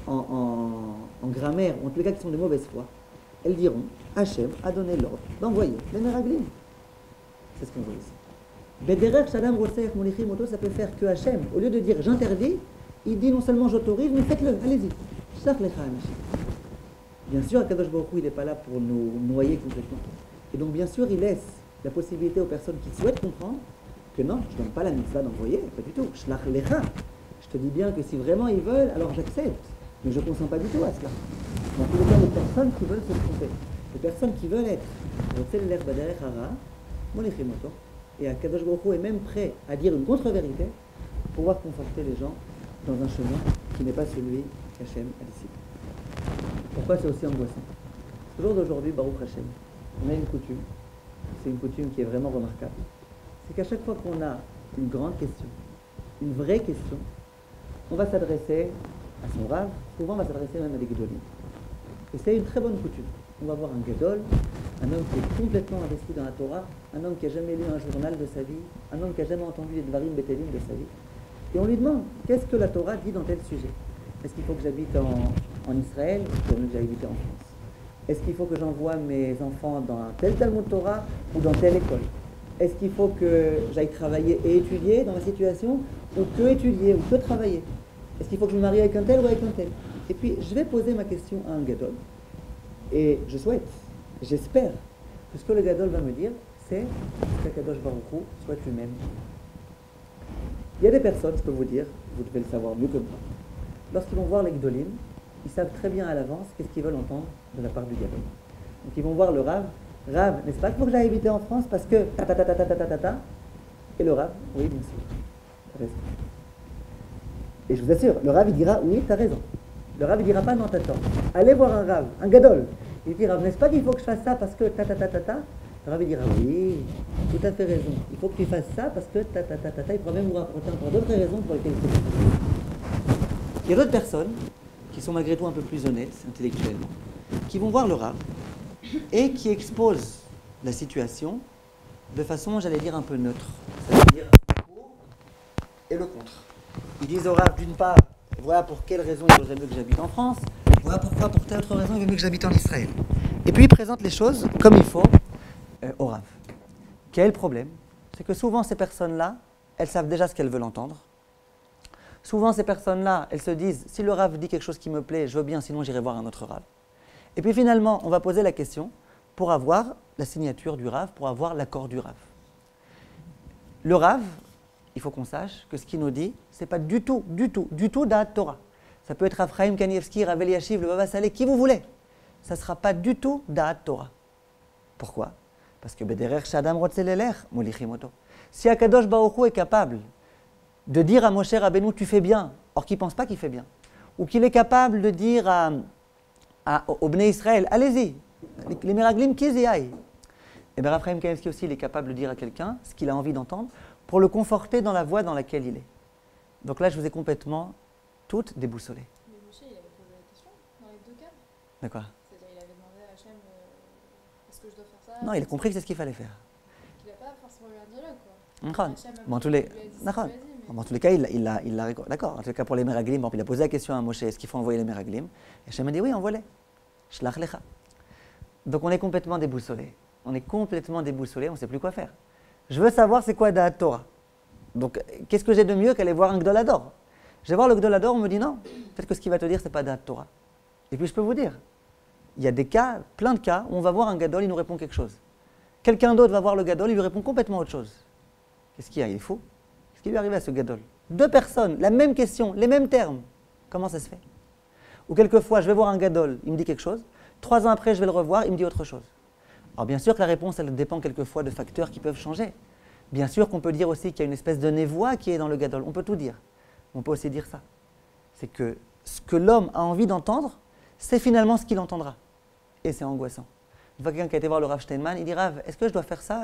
en grammaire, ou en tous les cas qui sont de mauvaise foi, elles diront, Hachem a donné l'ordre d'envoyer les meraglim. C'est ce qu'on voit ici. Bederer Shadam Rotseleler Molichimoto, ça peut faire que Hachem, au lieu de dire j'interdis, il dit non seulement j'autorise, mais faites-le, allez-y. Shlach lecha anashim. Bien sûr, Akadosh Baruch Hu, il n'est pas là pour nous noyer complètement. Et donc, bien sûr, il laisse la possibilité aux personnes qui souhaitent comprendre que non, je ne donne pas la mitzvah d'envoyer, pas du tout. Shlach lecha. Je te dis bien que si vraiment ils veulent, alors j'accepte. Mais je ne consens pas du tout à cela. Dans tous les cas, les personnes qui veulent se tromper, les personnes qui veulent être Rotseleler Bederer Hara, Molichimoto, et Akadosh Baruch Hu est même prêt à dire une contre-vérité pour pouvoir conforter les gens dans un chemin qui n'est pas celui qu'Hachem a décidé. Pourquoi c'est aussi angoissant? Au jour d'aujourd'hui, Baruch Hashem, on a une coutume, c'est une coutume qui est vraiment remarquable. C'est qu'à chaque fois qu'on a une grande question, une vraie question, on va s'adresser à son Rav, souvent on va s'adresser même à des Gedolim. Et c'est une très bonne coutume. On va voir un Gedol, un homme qui est complètement investi dans la Torah, un homme qui n'a jamais lu un journal de sa vie, un homme qui n'a jamais entendu les Dvarim Betelim de sa vie. Et on lui demande, qu'est-ce que la Torah dit dans tel sujet? Est-ce qu'il faut que j'habite en Israël ou que j'habite en France? Est-ce qu'il faut que j'envoie mes enfants dans tel Talmud Torah ou dans telle école? Est-ce qu'il faut que j'aille travailler et étudier dans ma situation ou que étudier ou que travailler? Est-ce qu'il faut que je me marie avec un tel ou avec un tel? Et puis, je vais poser ma question à un Gadol et je souhaite, j'espère que ce que le Gadol va me dire, c'est qu'Akadosh Baruch Hu soit lui-même. Il y a des personnes, je peux vous dire, vous devez le savoir mieux que moi, lorsqu'ils vont voir les Gdolim, ils savent très bien à l'avance qu'est-ce qu'ils veulent entendre de la part du Gadol. Donc ils vont voir le Rav, Rav, n'est-ce pas qu'il faut que j'aille habiter en France parce que ta ta ta ta ta ta ta ta, et le Rav, oui bien sûr, t'as raison. Et je vous assure, le Rav il dira oui, t'as raison. Le Rav il dira pas non, t'as tort. Allez voir un Rav, un Gadol. Il dira, n'est-ce pas qu'il faut que je fasse ça parce que ta ta ta ta ta. Le Rav il dira oui, tout à fait raison. Il faut que tu fasses ça parce que ta ta ta ta ta. Il pourra même vous rapporter encore d'autres raisons pour lesquelles il faut que tu fasses ça. Il y a d'autres personnes qui sont malgré tout un peu plus honnêtes intellectuellement, qui vont voir le Rav et qui exposent la situation de façon, j'allais dire, un peu neutre. C'est-à-dire le pour et le contre. Ils disent au Rav, d'une part, voilà pour quelle raison il vaudrait mieux que j'habite en France, voilà pourquoi, pour telle autre raison, il vaut mieux que j'habite en Israël. Et puis ils présentent les choses comme il faut au Rav. Quel est le problème? C'est que souvent ces personnes-là, elles savent déjà ce qu'elles veulent entendre. Souvent ces personnes-là, elles se disent, si le Rav dit quelque chose qui me plaît, je veux bien, sinon j'irai voir un autre Rav. Et puis finalement, on va poser la question pour avoir la signature du Rav, pour avoir l'accord du Rav. Le Rav, il faut qu'on sache que ce qu'il nous dit, ce n'est pas du tout d'At Torah. Ça peut être Rav Chaim Kanievski, Rav Eliashiv, le Baba Saleh, qui vous voulez. Ça ne sera pas du tout d'At Torah. Pourquoi? Parce que Bederer Shadam Rotzelelech, Molichimoto. Si Akadosh Baruch Hu est capable de dire à Moshe Rabbeinu, tu fais bien, or qu'il ne pense pas qu'il fait bien, ou qu'il est capable de dire au Bnei Israël, allez-y, les Meraglim, qu'ils y aillent. Et bien Rav Chaim Kanievski aussi, il est capable de dire à quelqu'un ce qu'il a envie d'entendre pour le conforter dans la voie dans laquelle il est. Donc là, je vous ai complètement toutes déboussolées. Mais Moshe, il avait posé la question dans les deux cas. D'accord. C'est-à-dire, il avait demandé à Hachem, est-ce que je dois faire ça? Non, il a compris que c'est ce qu'il fallait faire. Il n'a pas forcément eu un dialogue, quoi. Bon, en tous les cas, il l'a d'accord. En tous les cas, pour les Meraglim, il a posé la question à Moshe, est-ce qu'il faut envoyer les Meraglim? Et Hachem a dit oui, envoie-les. Shlach lecha. Donc on est complètement déboussolé. On est complètement déboussolé, on ne sait plus quoi faire. Je veux savoir c'est quoi Da'at Torah. Donc qu'est-ce que j'ai de mieux qu'aller voir un Gdolador? Je vais voir le Gdolador, on me dit non. Peut-être que ce qu'il va te dire, c'est pas Da'at Torah. Et puis je peux vous dire, il y a des cas, plein de cas, où on va voir un Gadol, il nous répond quelque chose. Quelqu'un d'autre va voir le Gadol, il lui répond complètement autre chose. Qu'est-ce qu'il y a? Il est fou? Qu'est-ce qui lui est arrivé à ce Gadol? Deux personnes, la même question, les mêmes termes. Comment ça se fait? Ou quelquefois, je vais voir un Gadol, il me dit quelque chose. 3 ans après, je vais le revoir, il me dit autre chose. Alors bien sûr que la réponse, elle dépend quelquefois de facteurs qui peuvent changer. Bien sûr qu'on peut dire aussi qu'il y a une espèce de névoie qui est dans le Gadol. On peut tout dire. On peut aussi dire ça. C'est que ce que l'homme a envie d'entendre, c'est finalement ce qu'il entendra. Et c'est angoissant. Une fois quelqu'un qui a été voir le Rav Steinman, il dit « Rav, est-ce que je dois faire ça?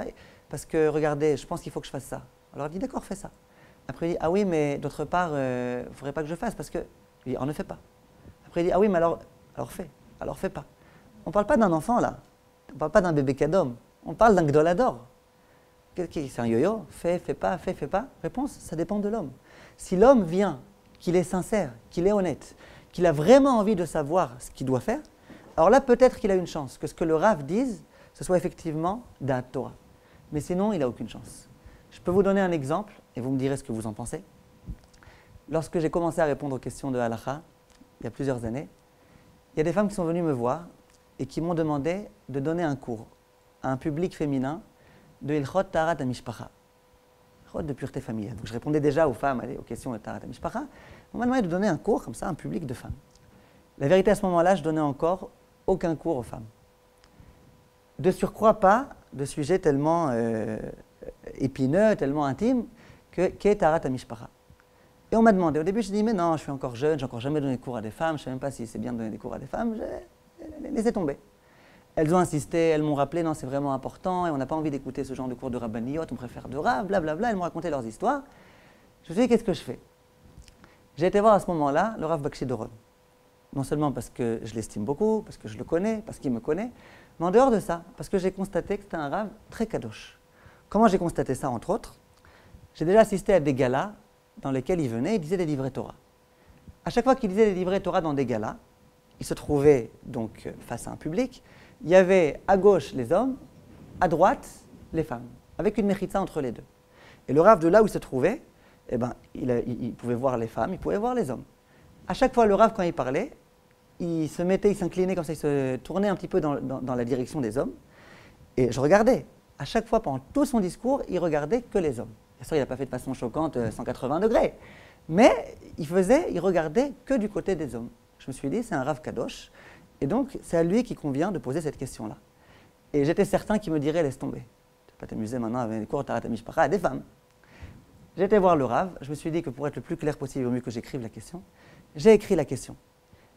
Parce que regardez, je pense qu'il faut que je fasse ça. » Alors il dit « D'accord, fais ça. » Après il dit « Ah oui, mais d'autre part, il ne faudrait pas que je fasse parce que… » Il dit « On ne fait pas. » Après il dit « Ah oui, mais alors fais. Alors fais pas. » On ne parle pas d'un enfant là. On ne parle pas d'un bébé Kadom. On parle d'un Gdolador. C'est un yo-yo, fais pas. Réponse, ça dépend de l'homme. Si l'homme vient, qu'il est sincère, qu'il est honnête, qu'il a vraiment envie de savoir ce qu'il doit faire, alors là, peut-être qu'il a une chance que ce que le Rav dise, ce soit effectivement Da'at Torah. Mais sinon, il n'a aucune chance. Je peux vous donner un exemple, et vous me direz ce que vous en pensez. Lorsque j'ai commencé à répondre aux questions de Halakha, il y a plusieurs années, il y a des femmes qui sont venues me voir et qui m'ont demandé de donner un cours à un public féminin de Ilchot Taharat HaMishpacha, Ilchot de pureté familiale. Donc je répondais déjà aux femmes, aux questions de Taharat HaMishpacha. On m'a demandé de donner un cours comme ça à un public de femmes. La vérité, à ce moment-là, je donnais encore aucun cours aux femmes. De surcroît, pas de sujet tellement épineux, tellement intime, qu'est Taharat HaMishpacha. Et on m'a demandé, au début, je dis, mais non, je suis encore jeune, j'ai encore jamais donné cours à des femmes, je ne sais même pas si c'est bien de donner des cours à des femmes, laissez tomber. Elles ont insisté, elles m'ont rappelé, non, c'est vraiment important, et on n'a pas envie d'écouter ce genre de cours de rabbaniyot, on préfère de Rav, blablabla, elles m'ont raconté leurs histoires. Je me suis dit, qu'est-ce que je fais? J'ai été voir à ce moment-là le Rav Bakshi Doron. Non seulement parce que je l'estime beaucoup, parce que je le connais, parce qu'il me connaît, mais en dehors de ça, parce que j'ai constaté que c'était un Rav très kadosh. Comment j'ai constaté ça, entre autres? J'ai déjà assisté à des galas dans lesquels il venait et disait des livrets Torah. À chaque fois qu'il disait des livrets Torah dans des galas, il se trouvait donc face à un public. Il y avait à gauche les hommes, à droite les femmes, avec une mechitza entre les deux. Et le Rav de là où il se trouvait, eh ben, il pouvait voir les femmes, il pouvait voir les hommes. À chaque fois, le Rav, quand il parlait, il se mettait, il s'inclinait comme ça, il se tournait un petit peu dans la direction des hommes. Et je regardais. À chaque fois, pendant tout son discours, il regardait que les hommes. Bien sûr, il n'a pas fait de façon choquante 180 degrés. Mais il regardait que du côté des hommes. Je me suis dit, c'est un Rav Kadosh. Et donc, c'est à lui qui convient de poser cette question-là. Et j'étais certain qu'il me dirait, laisse tomber. Tu ne vas pas t'amuser maintenant avec des cours Taharat HaMishpacha à des femmes. J'étais voir le Rav. Je me suis dit que pour être le plus clair possible, il vaut mieux que j'écrive la question. J'ai écrit la question.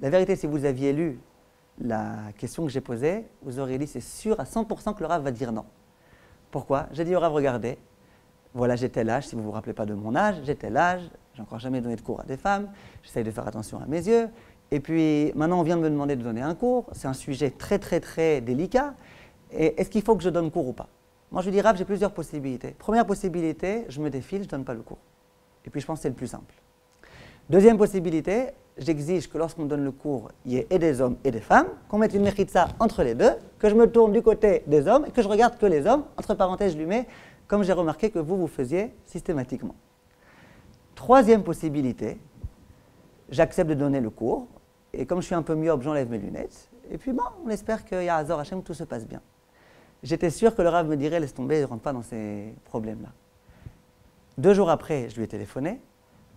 La vérité, si vous aviez lu la question que j'ai posée, vous auriez dit, c'est sûr à 100% que le Rav va dire non. Pourquoi? J'ai dit au Rav, regardez, voilà, j'ai tel âge, si vous ne vous rappelez pas de mon âge, j'ai tel âge, j'ai encore jamais donné de cours à des femmes, j'essaye de faire attention à mes yeux, et puis maintenant on vient de me demander de donner un cours, c'est un sujet très très très délicat, et est-ce qu'il faut que je donne cours ou pas? Moi je lui dis, Rav, j'ai plusieurs possibilités. Première possibilité, je me défile, je ne donne pas le cours. Et puis je pense que c'est le plus simple. Deuxième possibilité, j'exige que lorsqu'on donne le cours, il y ait et des hommes et des femmes, qu'on mette une mechitza entre les deux, que je me tourne du côté des hommes et que je regarde que les hommes. Entre parenthèses, je lui mets, comme j'ai remarqué que vous faisiez systématiquement. Troisième possibilité, j'accepte de donner le cours, et comme je suis un peu myope, j'enlève mes lunettes, et puis bon, on espère que Ya'azor Hashem, tout se passe bien. J'étais sûr que le Rav me dirait, laisse tomber, ne rentre pas dans ces problèmes-là. 2 jours après, je lui ai téléphoné.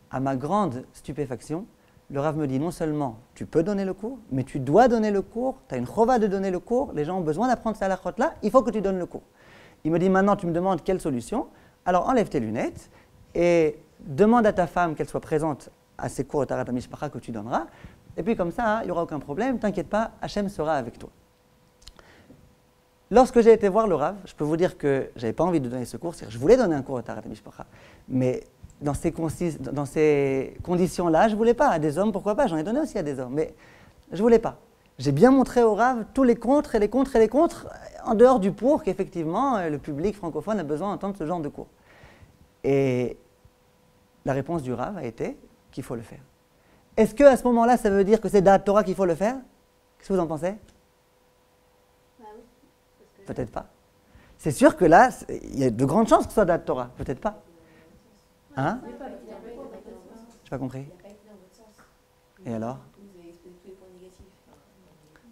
À ma grande stupéfaction, le Rav me dit, non seulement tu peux donner le cours, mais tu dois donner le cours, tu as une chova de donner le cours, les gens ont besoin d'apprendre ça à la halachot-là, il faut que tu donnes le cours. Il me dit, maintenant tu me demandes quelle solution, alors enlève tes lunettes et demande à ta femme qu'elle soit présente à ces cours de Taharat HaMishpacha que tu donneras, et puis comme ça, il n'y aura aucun problème, t'inquiète pas, Hachem sera avec toi. Lorsque j'ai été voir le Rav, je peux vous dire que je n'avais pas envie de donner ce cours, c'est-à-dire je voulais donner un cours de Taharat HaMishpacha, mais dans ces conditions-là, je ne voulais pas. À des hommes, pourquoi pas? J'en ai donné aussi à des hommes, mais je ne voulais pas. J'ai bien montré au Rav tous les contre et les contre et les contre, en dehors du pour qu'effectivement, le public francophone a besoin d'entendre ce genre de cours. Et la réponse du Rav a été qu'il faut le faire. Est-ce qu'à ce moment-là, ça veut dire que c'est Da'at Torah qu'il faut le faire? Qu'est-ce que vous en pensez? Bah oui. Peut-être pas. C'est sûr que là, il y a de grandes chances que ce soit Da'at Torah. Peut-être pas. Hein? J'ai pas compris. Et alors?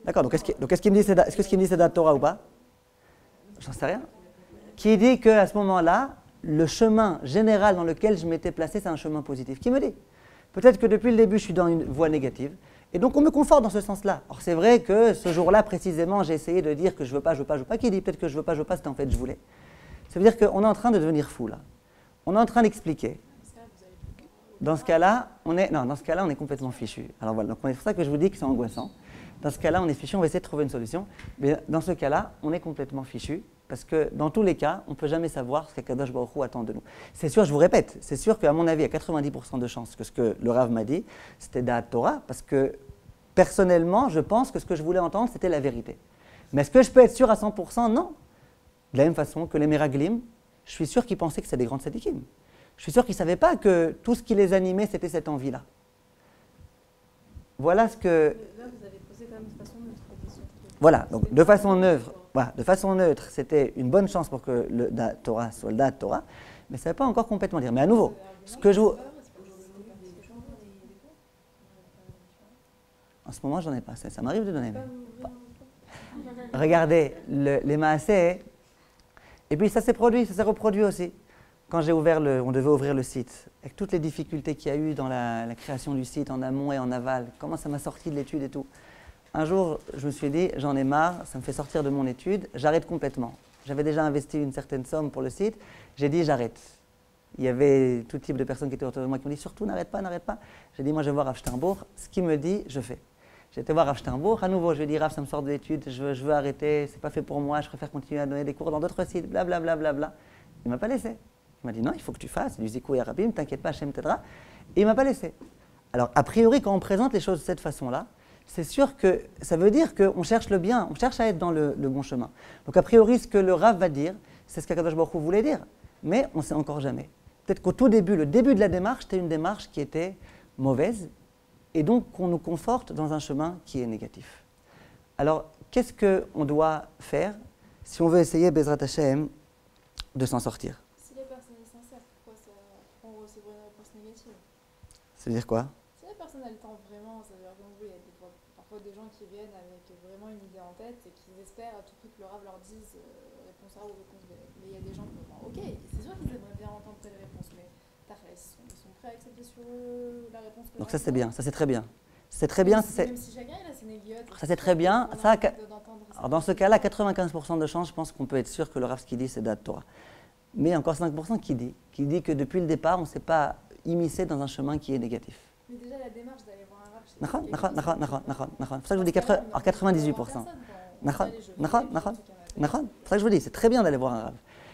D'accord, donc est-ce qu'il me dit c'est Da'at Torah ou pas? J'en sais rien. Qui dit qu'à ce moment-là, le chemin général dans lequel je m'étais placé, c'est un chemin positif? Qui me dit? Peut-être que depuis le début, je suis dans une voie négative. Et donc, on me conforte dans ce sens-là. Or, c'est vrai que ce jour-là, précisément, j'ai essayé de dire que je veux pas. Qui dit peut-être que je veux pas, c'était en fait je voulais. Ça veut dire qu'on est en train de devenir fou, là. On est en train d'expliquer. Dans ce cas-là, on est complètement fichu. Alors voilà, donc c'est pour ça que je vous dis que c'est angoissant. Dans ce cas-là, on est fichu, on va essayer de trouver une solution. Mais dans ce cas-là, on est complètement fichu. Parce que dans tous les cas, on ne peut jamais savoir ce qu'Akadosh Baruch Hu attend de nous. C'est sûr, je vous répète, c'est sûr qu'à mon avis, il y a 90% de chances que ce que le Rav m'a dit, c'était Da'at Torah, parce que personnellement, je pense que ce que je voulais entendre, c'était la vérité. Mais est-ce que je peux être sûr à 100%? Non. De la même façon que les Meraglim, je suis sûr qu'ils pensaient que c'était des grands tzadikim. Je suis sûr qu'ils ne savaient pas que tout ce qui les animait, c'était cette envie-là. Voilà ce que... Là, vous avez posé quand même de façon neutre la question. Voilà, donc de façon neutre. Voilà, de façon neutre, c'était une bonne chance pour que le Da'at Torah soit le Da'at Torah, mais ça ne veut pas encore complètement dire. Mais à nouveau, ce que je vous... En ce moment, j'en ai pas. Ça m'arrive de donner. Regardez, les maaseh, et puis ça s'est reproduit aussi. Quand on devait ouvrir le site, avec toutes les difficultés qu'il y a eu dans la création du site, en amont et en aval, comment ça m'a sorti de l'étude et tout. Un jour, je me suis dit, j'en ai marre, ça me fait sortir de mon étude, j'arrête complètement. J'avais déjà investi une certaine somme pour le site, j'ai dit j'arrête. il y avait tout type de personnes qui étaient autour de moi qui m'ont dit surtout n'arrête pas, n'arrête pas. J'ai dit moi je vais voir Rav Sternbourg, ce qu'il me dit, je fais. J'ai été voir Rav Sternbourg, à nouveau je lui ai dit Rav, ça me sort de l'étude, je veux arrêter, c'est pas fait pour moi, je préfère continuer à donner des cours dans d'autres sites, blablabla. Bla, bla, bla. Il m'a pas laissé. Il m'a dit non, il faut que tu fasses, du Zikou et Rabim, t'inquiète pas, Hachem t'aidera. Et il m'a pas laissé. Alors a priori quand on présente les choses de cette façon-là, c'est sûr que ça veut dire qu'on cherche le bien, on cherche à être dans le bon chemin. Donc a priori ce que le Rav va dire, c'est ce qu'Akadosh Baruch Hu voulait dire, mais on ne sait encore jamais. Peut-être qu'au tout début, le début de la démarche, c'était une démarche qui était mauvaise, et donc qu'on nous conforte dans un chemin qui est négatif. Alors, qu'est-ce qu'on doit faire si on veut essayer, Bezrat Hashem, de s'en sortir? Si la personne est sincère, pourquoi on recevrait une réponse négative? Ça veut dire quoi? Si la personne elle tente vraiment, ça veut dire comme vous, il y a parfois des gens qui viennent avec vraiment une idée en tête et qui espèrent à tout prix que le Rav leur dise réponse A ou réponse B. Mais il y a des gens qui ok, c'est sûr qu'ils aimeraient bien entendre telle réponse, mais ils sont prêts à accepter sur eux la réponse que donc ça c'est bien, ça c'est très bien. C'est très bien. Même si chacun il a ses négots. Ça c'est très bien. Ça, alors dans ce cas-là, 95% de chance, je pense qu'on peut être sûr que le Rav ce qu'il dit c'est Da'at Torah. Mais encore 5% qui dit que depuis le départ, on ne s'est pas immiscé dans un chemin qui est négatif. Mais déjà la démarche d'aller voir un Rav, c'est pour ça que je vous dis 98%. C'est pour ça que je vous dis, c'est très bien d'aller voir un Rav.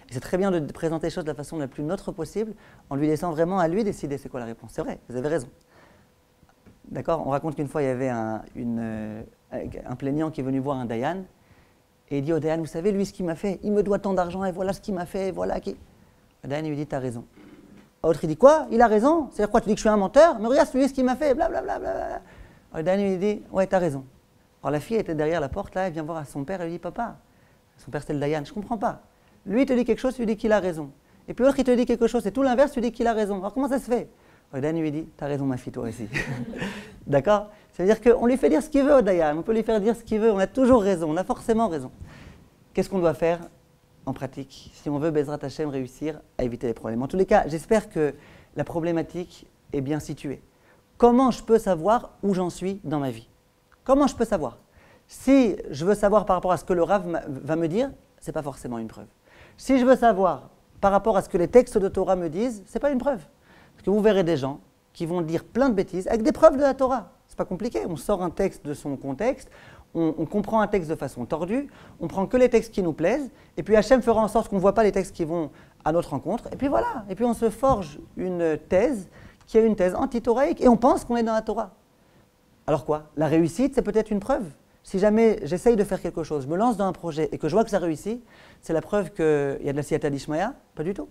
Et c'est très bien de présenter les choses de la façon la plus neutre possible, en lui laissant vraiment à lui décider c'est quoi la réponse. C'est vrai, vous avez raison. D'accord? On raconte qu'une fois, il y avait un plaignant qui est venu voir un Dayan, et il dit au Dayan, vous savez, lui, ce qu'il m'a fait, il me doit tant d'argent, et voilà ce qu'il m'a fait, et voilà qui... Le Dayan lui dit, t'as raison. L'autre, il dit, quoi? Il a raison? C'est-à-dire quoi? Tu dis que je suis un menteur? Mais regarde, lui, ce qu'il m'a fait, blablabla. Le Dayan lui dit, ouais, t'as raison. Alors la fille était derrière la porte, là, elle vient voir son père, elle lui dit, papa, son père c'était le Dayan, je comprends pas. Lui, il te dit quelque chose, tu lui dis qu'il a raison. Et puis l'autre, il te dit quelque chose, c'est tout l'inverse, tu lui dis qu'il a raison. Alors comment ça se fait? Le Dayan lui dit, t'as raison ma fille, toi aussi. D'accord? C'est-à-dire qu'on lui fait dire ce qu'il veut au Dayan, on peut lui faire dire ce qu'il veut, on a toujours raison, on a forcément raison. Qu'est-ce qu'on doit faire en pratique si on veut, Bezrat Hashem, réussir à éviter les problèmes? En tous les cas, j'espère que la problématique est bien située. Comment je peux savoir où j'en suis dans ma vie? Comment je peux savoir? Si je veux savoir par rapport à ce que le Rav va me dire, ce n'est pas forcément une preuve. Si je veux savoir par rapport à ce que les textes de Torah me disent, ce n'est pas une preuve. Parce que vous verrez des gens qui vont dire plein de bêtises avec des preuves de la Torah. C'est pas compliqué, on sort un texte de son contexte, on comprend un texte de façon tordue, on prend que les textes qui nous plaisent, et puis Hachem fera en sorte qu'on ne voit pas les textes qui vont à notre rencontre, et puis voilà, et puis on se forge une thèse qui est une thèse anti-toraïque, et on pense qu'on est dans la Torah. Alors quoi? La réussite, c'est peut-être une preuve. Si jamais j'essaye de faire quelque chose, je me lance dans un projet et que je vois que ça réussit, c'est la preuve qu'il y a de la siyata d'Ishmaya? Pas du tout.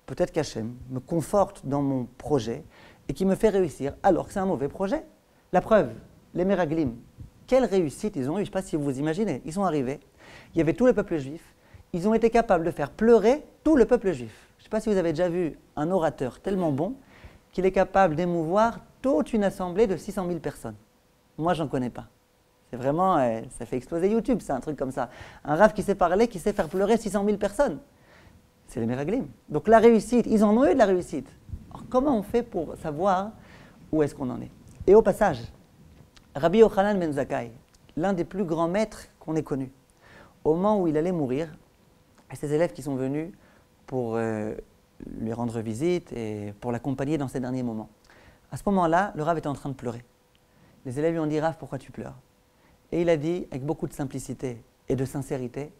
Peut-être qu'Hachem me conforte dans mon projet et qui me fait réussir alors que c'est un mauvais projet. La preuve, les Meraglim, quelle réussite ils ont eu, je ne sais pas si vous vous imaginez. Ils sont arrivés, il y avait tout le peuple juif, ils ont été capables de faire pleurer tout le peuple juif. Je ne sais pas si vous avez déjà vu un orateur tellement bon qu'il est capable d'émouvoir toute une assemblée de 600 000 personnes. Moi, je n'en connais pas. C'est vraiment, ça fait exploser YouTube, c'est un truc comme ça. Un Rav qui sait parler, qui sait faire pleurer 600 000 personnes. C'est les Meraglim. Donc la réussite, ils en ont eu de la réussite. Alors comment on fait pour savoir où est-ce qu'on en est? Et au passage, Rabbi Yochanan ben Zakkai, l'un des plus grands maîtres qu'on ait connus, au moment où il allait mourir, et ses élèves qui sont venus pour lui rendre visite et pour l'accompagner dans ses derniers moments. À ce moment-là, le Rav était en train de pleurer. Les élèves lui ont dit, Rav, pourquoi tu pleures? Et il a dit, avec beaucoup de simplicité et de sincérité,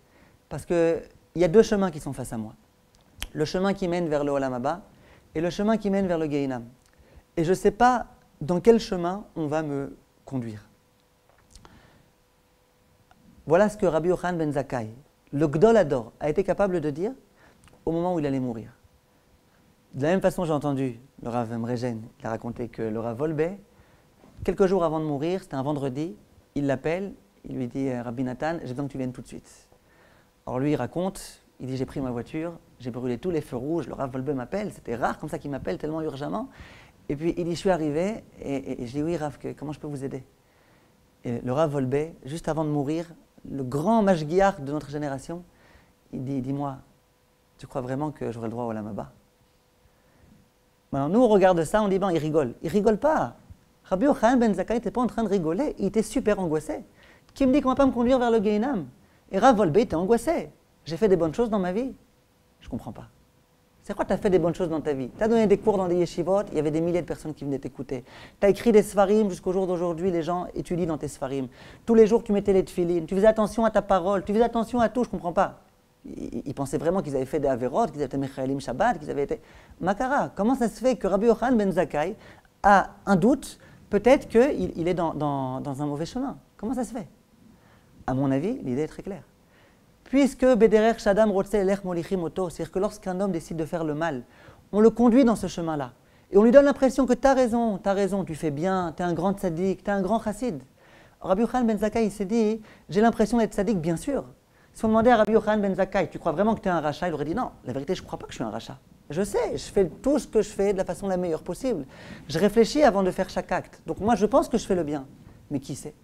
parce qu'il y a deux chemins qui sont face à moi. Le chemin qui mène vers le Olam Haba et le chemin qui mène vers le Gehinam. Et je ne sais pas dans quel chemin on va me conduire. Voilà ce que Rabbi Yochanan ben Zakkai, le Gdol Hador, a été capable de dire au moment où il allait mourir. De la même façon, j'ai entendu le Rav Mregen, il a raconté que le Rav Wolbe, quelques jours avant de mourir, c'était un vendredi, il l'appelle, il lui dit « Rabbi Nathan, j'ai besoin que tu viennes tout de suite ». Alors lui, il raconte, il dit « J'ai pris ma voiture, j'ai brûlé tous les feux rouges, le Rav Wolbe m'appelle, c'était rare comme ça qu'il m'appelle tellement urgemment. Et puis il dit « Je suis arrivé et je dis « Oui Rav, comment je peux vous aider ?» Et le Rav Wolbe, juste avant de mourir, le grand mashgiach de notre génération, il dit « Dis-moi, tu crois vraiment que j'aurai le droit au Olam Haba ?» Alors nous, on regarde ça, on dit « Ben, il rigole. » Il rigole pas. Rabbi Yochanan ben Zakkai n'était pas en train de rigoler, il était super angoissé. Qui me dit qu'on ne va pas me conduire vers le Gehinam? Et Rav Wolbe était angoissé. J'ai fait des bonnes choses dans ma vie. Je ne comprends pas. C'est quoi, tu as fait des bonnes choses dans ta vie. Tu as donné des cours dans des yeshivot, il y avait des milliers de personnes qui venaient t'écouter. Tu as écrit des sfarim, jusqu'au jour d'aujourd'hui, les gens étudient dans tes sfarim. Tous les jours, tu mettais les tefillin, tu faisais attention à ta parole, tu faisais attention à tout, je ne comprends pas. Ils pensaient vraiment qu'ils avaient fait des averot, qu'ils avaient été Mechaelim Shabbat, qu'ils avaient été... Makara, comment ça se fait que Rabbi Yochanan ben Zakkai a un doute, peut-être qu'il est dans un mauvais chemin. Comment ça se fait? À mon avis, l'idée est très claire. Puisque Bederer Shadam Rotze Elech Molichim Oto, c'est-à-dire que lorsqu'un homme décide de faire le mal, on le conduit dans ce chemin-là. Et on lui donne l'impression que tu as raison, tu fais bien, tu es un grand tzaddik, tu es un grand chassid. Rabbi Yochanan ben Zakkai, il s'est dit, j'ai l'impression d'être tzaddik, bien sûr. Si on demandait à Rabbi Yochanan ben Zakkai, tu crois vraiment que tu es un rachat? Il aurait dit non, la vérité, je ne crois pas que je suis un rachat. Je sais, je fais tout ce que je fais de la façon la meilleure possible. Je réfléchis avant de faire chaque acte. Donc moi, je pense que je fais le bien. Mais qui sait?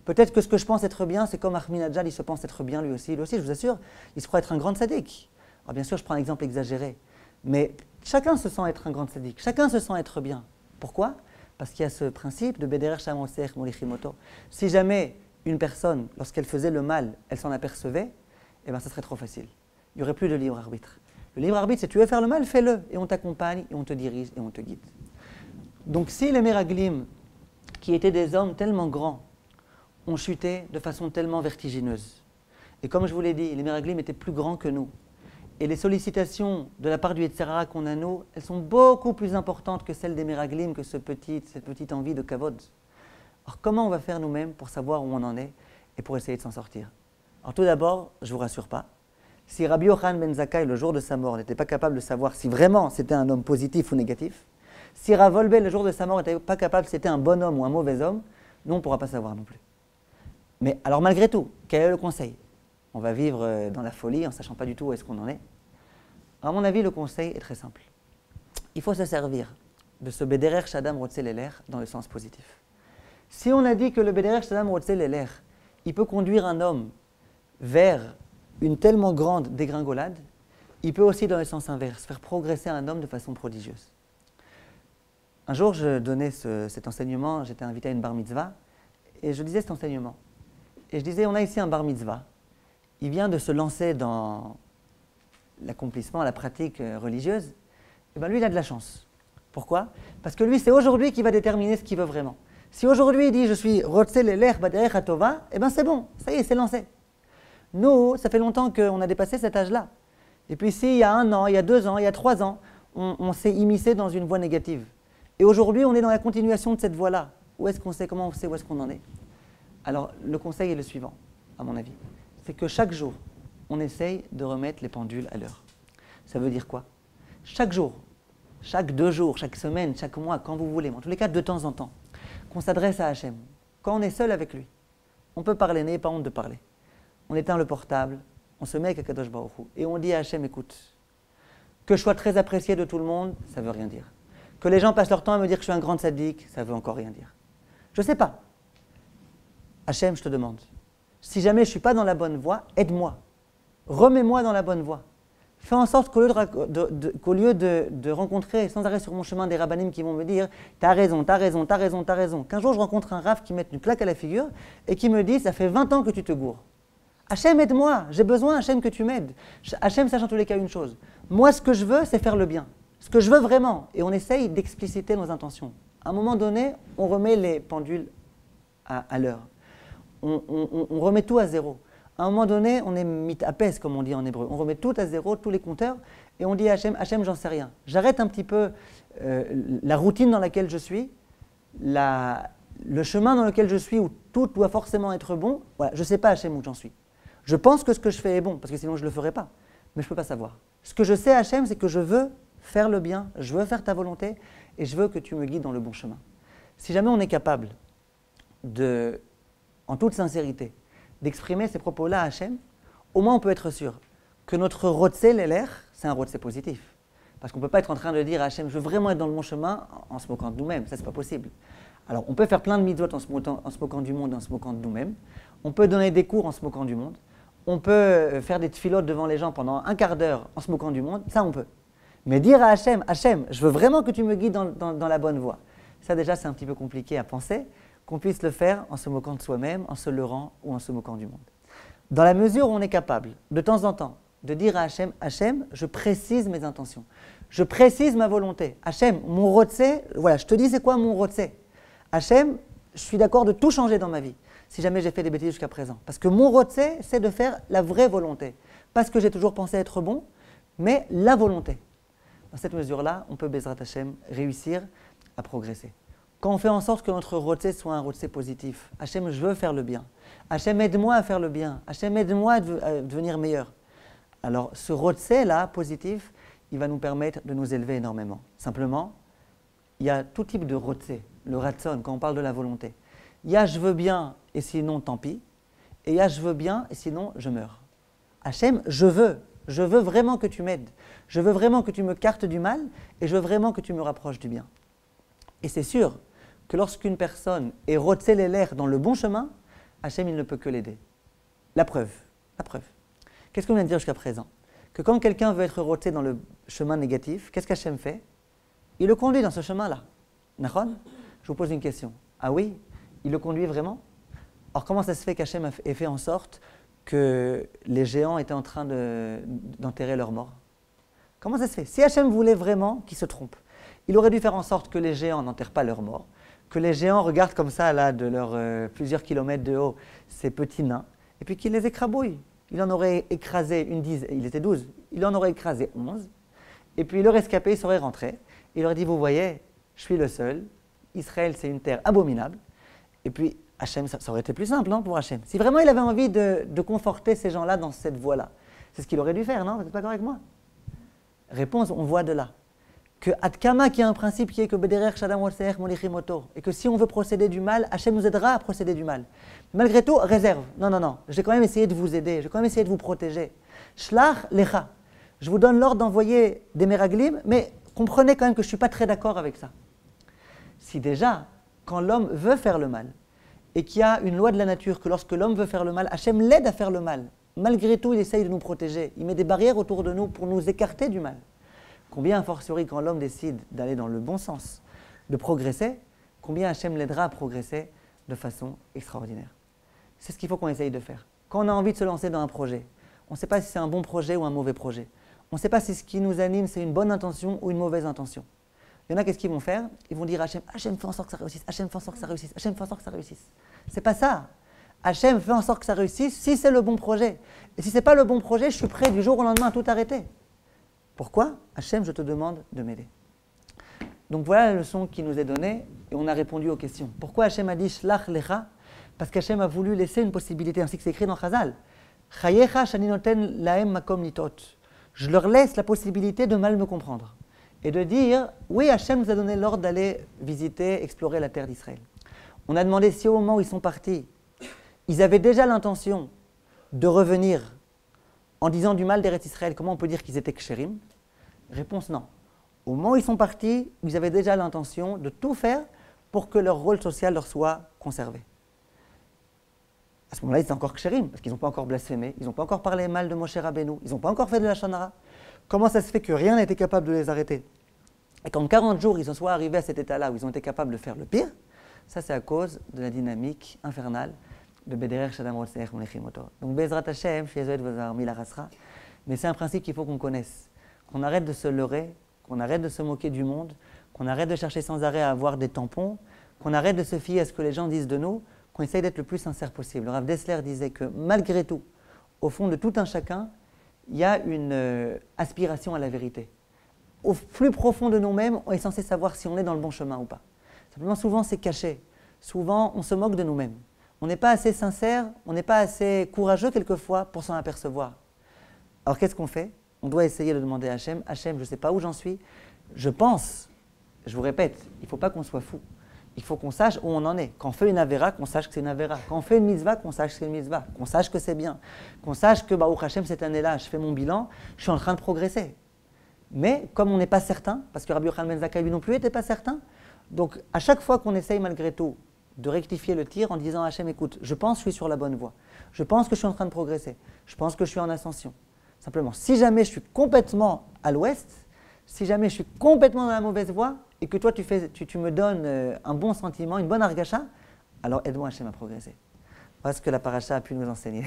Peut-être que ce que je pense être bien, c'est comme Ahminadjad, il se pense être bien lui aussi. Lui aussi, je vous assure, il se croit être un grand tzaddik. Alors bien sûr, je prends un exemple exagéré. Mais chacun se sent être un grand tzaddik. Chacun se sent être bien. Pourquoi? Parce qu'il y a ce principe de Bederer Shamosech Molichimoto. Si jamais une personne, lorsqu'elle faisait le mal, elle s'en apercevait, eh bien, ça serait trop facile. Il n'y aurait plus de libre arbitre. Le libre arbitre, c'est tu veux faire le mal, fais-le. Et on t'accompagne, et on te dirige, et on te guide. Donc si les Meraglim, qui étaient des hommes tellement grands, ont chuté de façon tellement vertigineuse, et comme je vous l'ai dit, les Meraglim étaient plus grands que nous, et les sollicitations de la part du Yetzer Hara qu'on a nous, elles sont beaucoup plus importantes que celles des Meraglim, que cette petite envie de kavod. Alors comment on va faire nous-mêmes pour savoir où on en est, et pour essayer de s'en sortir? Alors tout d'abord, je ne vous rassure pas, si Rabbi Yochanan ben Zakkai, le jour de sa mort, n'était pas capable de savoir si vraiment c'était un homme positif ou négatif, si Rav Wolbe, le jour de sa mort, n'était pas capable si c'était un bon homme ou un mauvais homme, nous, on ne pourra pas savoir non plus. Mais alors malgré tout, quel est le conseil? On va vivre dans la folie en ne sachant pas du tout où est-ce qu'on en est. À mon avis, le conseil est très simple. Il faut se servir de ce Bederer Shadam Rotze Leler dans le sens positif. Si on a dit que le Bederer Shadam Rotze Leler, il peut conduire un homme vers une tellement grande dégringolade, il peut aussi, dans le sens inverse, faire progresser un homme de façon prodigieuse. Un jour, je donnais cet enseignement, j'étais invité à une bar mitzvah, et je disais cet enseignement. Et je disais, on a ici un bar mitzvah, il vient de se lancer dans l'accomplissement, la pratique religieuse, et bien lui, il a de la chance. Pourquoi? Parce que lui, c'est aujourd'hui qu'il va déterminer ce qu'il veut vraiment. Si aujourd'hui, il dit, je suis Rotze Leler Baderech Hatova, et bien c'est bon, ça y est, c'est lancé. Nous, ça fait longtemps qu'on a dépassé cet âge-là. Et puis si, il y a 1 an, il y a 2 ans, il y a 3 ans, on s'est immiscé dans une voie négative. Et aujourd'hui, on est dans la continuation de cette voie-là. Où est-ce qu'on sait, comment on sait où est-ce qu'on en est? Alors, le conseil est le suivant, à mon avis. C'est que chaque jour, on essaye de remettre les pendules à l'heure. Ça veut dire quoi? Chaque jour, chaque 2 jours, chaque semaine, chaque mois, quand vous voulez, mais en tous les cas, de temps en temps, qu'on s'adresse à Hachem. Quand on est seul avec lui, on peut parler, n'ayez pas honte de parler. On éteint le portable, on se met avec Akadosh Baruch Hu, et on dit à Hachem, écoute, que je sois très apprécié de tout le monde, ça ne veut rien dire. Que les gens passent leur temps à me dire que je suis un grand tzaddik, ça ne veut encore rien dire. Je ne sais pas. Hachem, je te demande, si jamais je ne suis pas dans la bonne voie, aide-moi. Remets-moi dans la bonne voie. Fais en sorte qu'au lieu de rencontrer sans arrêt sur mon chemin des rabbanim qui vont me dire « T'as raison, t'as raison, t'as raison, t'as raison », qu'un jour je rencontre un rav qui met une claque à la figure et qui me dit « Ça fait 20 ans que tu te gourres. Hachem, aide-moi, j'ai besoin, Hachem, que tu m'aides. » Hachem sache en tous les cas une chose. Moi, ce que je veux, c'est faire le bien. Ce que je veux vraiment. Et on essaye d'expliciter nos intentions. À un moment donné, on remet les pendules à l'heure. On remet tout à zéro. À un moment donné, on est mit à pèse, comme on dit en hébreu. On remet tout à zéro, tous les compteurs, et on dit à Hachem, Hachem, j'en sais rien. J'arrête un petit peu la routine dans laquelle je suis, le chemin dans lequel je suis, où tout doit forcément être bon. Voilà, je ne sais pas, Hachem, où j'en suis. Je pense que ce que je fais est bon, parce que sinon je ne le ferais pas. Mais je ne peux pas savoir. Ce que je sais, Hachem, c'est que je veux faire le bien, je veux faire ta volonté, et je veux que tu me guides dans le bon chemin. Si jamais on est capable en toute sincérité, d'exprimer ces propos-là à Hachem, au moins on peut être sûr que notre Rotze Leler, c'est un Rotze positif. Parce qu'on ne peut pas être en train de dire à Hachem, je veux vraiment être dans le bon chemin en se moquant de nous-mêmes, ça c'est pas possible. Alors on peut faire plein de mitzvot en se moquant du monde, en se moquant de nous-mêmes, on peut donner des cours en se moquant du monde, on peut faire des tfilotes devant les gens pendant un quart d'heure en se moquant du monde, ça on peut. Mais dire à Hachem, Hachem, je veux vraiment que tu me guides dans la bonne voie, ça déjà c'est un petit peu compliqué à penser, qu'on puisse le faire en se moquant de soi-même, en se leurrant ou en se moquant du monde. Dans la mesure où on est capable, de temps en temps, de dire à Hachem, Hachem, je précise mes intentions. Je précise ma volonté. Hachem, mon rotsé, voilà, je te dis c'est quoi mon rotsé. Hachem, je suis d'accord de tout changer dans ma vie, si jamais j'ai fait des bêtises jusqu'à présent. Parce que mon rotsé, c'est de faire la vraie volonté. Pas ce que j'ai toujours pensé être bon, mais la volonté. Dans cette mesure-là, on peut, Bezrat Hachem, réussir à progresser. Quand on fait en sorte que notre rotsé soit un rotsé positif, Hachem, je veux faire le bien. Hachem, aide-moi à faire le bien. Hachem, aide-moi à devenir meilleur. Alors, ce rotsé-là, positif, il va nous permettre de nous élever énormément. Simplement, il y a tout type de rotsé, le ratson, quand on parle de la volonté. Il y a je veux bien et sinon tant pis, et il y a je veux bien et sinon je meurs. Hachem, je veux vraiment que tu m'aides, je veux vraiment que tu me cartes du mal et je veux vraiment que tu me rapproches du bien. Et c'est sûr que lorsqu'une personne est rotsé l'air dans le bon chemin, Hachem, il ne peut que l'aider. La preuve. Qu'est-ce qu'on vient de dire jusqu'à présent? Que quand quelqu'un veut être roté dans le chemin négatif, qu'est-ce qu'Hachem fait? Il le conduit dans ce chemin-là. Nachon? Je vous pose une question. Ah oui? Il le conduit vraiment? Alors comment ça se fait qu'Hachem ait fait en sorte que les géants étaient en train d'enterrer leurs morts? Comment ça se fait? Si Hachem voulait vraiment qu'ils se trompent, il aurait dû faire en sorte que les géants n'enterrent pas leurs morts, que les géants regardent comme ça, là, de leurs plusieurs kilomètres de haut, ces petits nains, et puis qu'ils les écrabouillent. Il en aurait écrasé une dizaine, il était 12, il en aurait écrasé 11, et puis le rescapé serait rentré, il aurait dit, vous voyez, je suis le seul, Israël c'est une terre abominable, et puis Hachem, ça aurait été plus simple, non, pour Hachem. Si vraiment il avait envie de conforter ces gens-là dans cette voie-là, c'est ce qu'il aurait dû faire, non? Vous n'êtes pas d'accord avec moi? Réponse, on voit de là que Adkama, qui a un principe qui est que Bederer Shadam Watseech Molichimoto, et que si on veut procéder du mal, Hachem nous aidera à procéder du mal. Malgré tout, réserve. Non, j'ai quand même essayé de vous aider, j'ai quand même essayé de vous protéger. Shlach Lecha. Je vous donne l'ordre d'envoyer des Meraglim, mais comprenez quand même que je ne suis pas très d'accord avec ça. Si déjà, quand l'homme veut faire le mal, et qu'il y a une loi de la nature que lorsque l'homme veut faire le mal, Hachem l'aide à faire le mal. Malgré tout, il essaye de nous protéger. Il met des barrières autour de nous pour nous écarter du mal. Combien, a fortiori, quand l'homme décide d'aller dans le bon sens, de progresser, combien Hachem l'aidera à progresser de façon extraordinaire. C'est ce qu'il faut qu'on essaye de faire. Quand on a envie de se lancer dans un projet, on ne sait pas si c'est un bon projet ou un mauvais projet. On ne sait pas si ce qui nous anime, c'est une bonne intention ou une mauvaise intention. Il y en a, qu'est-ce qu'ils vont faire? Ils vont dire à Hachem, Hachem, fais en sorte que ça réussisse, Hachem, fais en sorte que ça réussisse, Hachem, fais en sorte que ça réussisse. C'est pas ça. Hachem, fais en sorte que ça réussisse si c'est le bon projet. Et si ce n'est pas le bon projet, je suis prêt du jour au lendemain à tout arrêter. Pourquoi? Hachem, je te demande de m'aider. Donc voilà la leçon qui nous est donnée et on a répondu aux questions. Pourquoi Hachem a dit Shlach Lecha? Parce qu'Hachem a voulu laisser une possibilité, ainsi que c'est écrit dans Chazal. Chayecha shani noten lahem makom litot. Je leur laisse la possibilité de mal me comprendre. Et de dire, oui, Hachem nous a donné l'ordre d'aller visiter, explorer la terre d'Israël. On a demandé si au moment où ils sont partis, ils avaient déjà l'intention de revenir en disant du mal d'Eretz Israël, comment on peut dire qu'ils étaient kshérim? Réponse non. Au moment où ils sont partis, ils avaient déjà l'intention de tout faire pour que leur rôle social leur soit conservé. À ce moment-là, ils étaient encore kshérim, parce qu'ils n'ont pas encore blasphémé, ils n'ont pas encore parlé mal de Moshe Rabbeinu, ils n'ont pas encore fait de la Shonara. Comment ça se fait que rien n'a été capable de les arrêter? Et qu'en 40 jours, ils en soient arrivés à cet état-là où ils ont été capables de faire le pire, ça c'est à cause de la dynamique infernale de Bederer Shadam Watseech Molichimoto. Donc Bezrat Hashem, Shiezoet Vozar Mila Rasra, mais c'est un principe qu'il faut qu'on connaisse, qu'on arrête de se leurrer, qu'on arrête de se moquer du monde, qu'on arrête de chercher sans arrêt à avoir des tampons, qu'on arrête de se fier à ce que les gens disent de nous, qu'on essaye d'être le plus sincère possible. Le Rav Dessler disait que malgré tout, au fond de tout un chacun, il y a une aspiration à la vérité. Au plus profond de nous-mêmes, on est censé savoir si on est dans le bon chemin ou pas. Simplement, souvent, c'est caché. Souvent, on se moque de nous-mêmes. On n'est pas assez sincère, on n'est pas assez courageux quelquefois pour s'en apercevoir. Alors, qu'est-ce qu'on fait? On doit essayer de demander à Hachem, Hachem, je ne sais pas où j'en suis, je pense, je vous répète, il ne faut pas qu'on soit fou. Il faut qu'on sache où on en est. Quand on fait une avéra, qu'on sache que c'est une avéra. Quand on fait une mitzvah, qu'on sache que c'est une mitzvah. Qu'on sache que c'est bien. Qu'on sache que, Baruch Hashem, cette année-là, je fais mon bilan, je suis en train de progresser. Mais comme on n'est pas certain, parce que Rabbi Yochanan ben Zakkai lui non plus n'était pas certain, donc à chaque fois qu'on essaye malgré tout de rectifier le tir en disant à Hachem, écoute, je pense que je suis sur la bonne voie. Je pense que je suis en train de progresser. Je pense que je suis en ascension. Simplement, si jamais je suis complètement à l'ouest, si jamais je suis complètement dans la mauvaise voie, et que toi tu me donnes un bon sentiment, une bonne argacha, alors aide-moi Hachem à progresser. Voilà ce que la paracha a pu nous enseigner.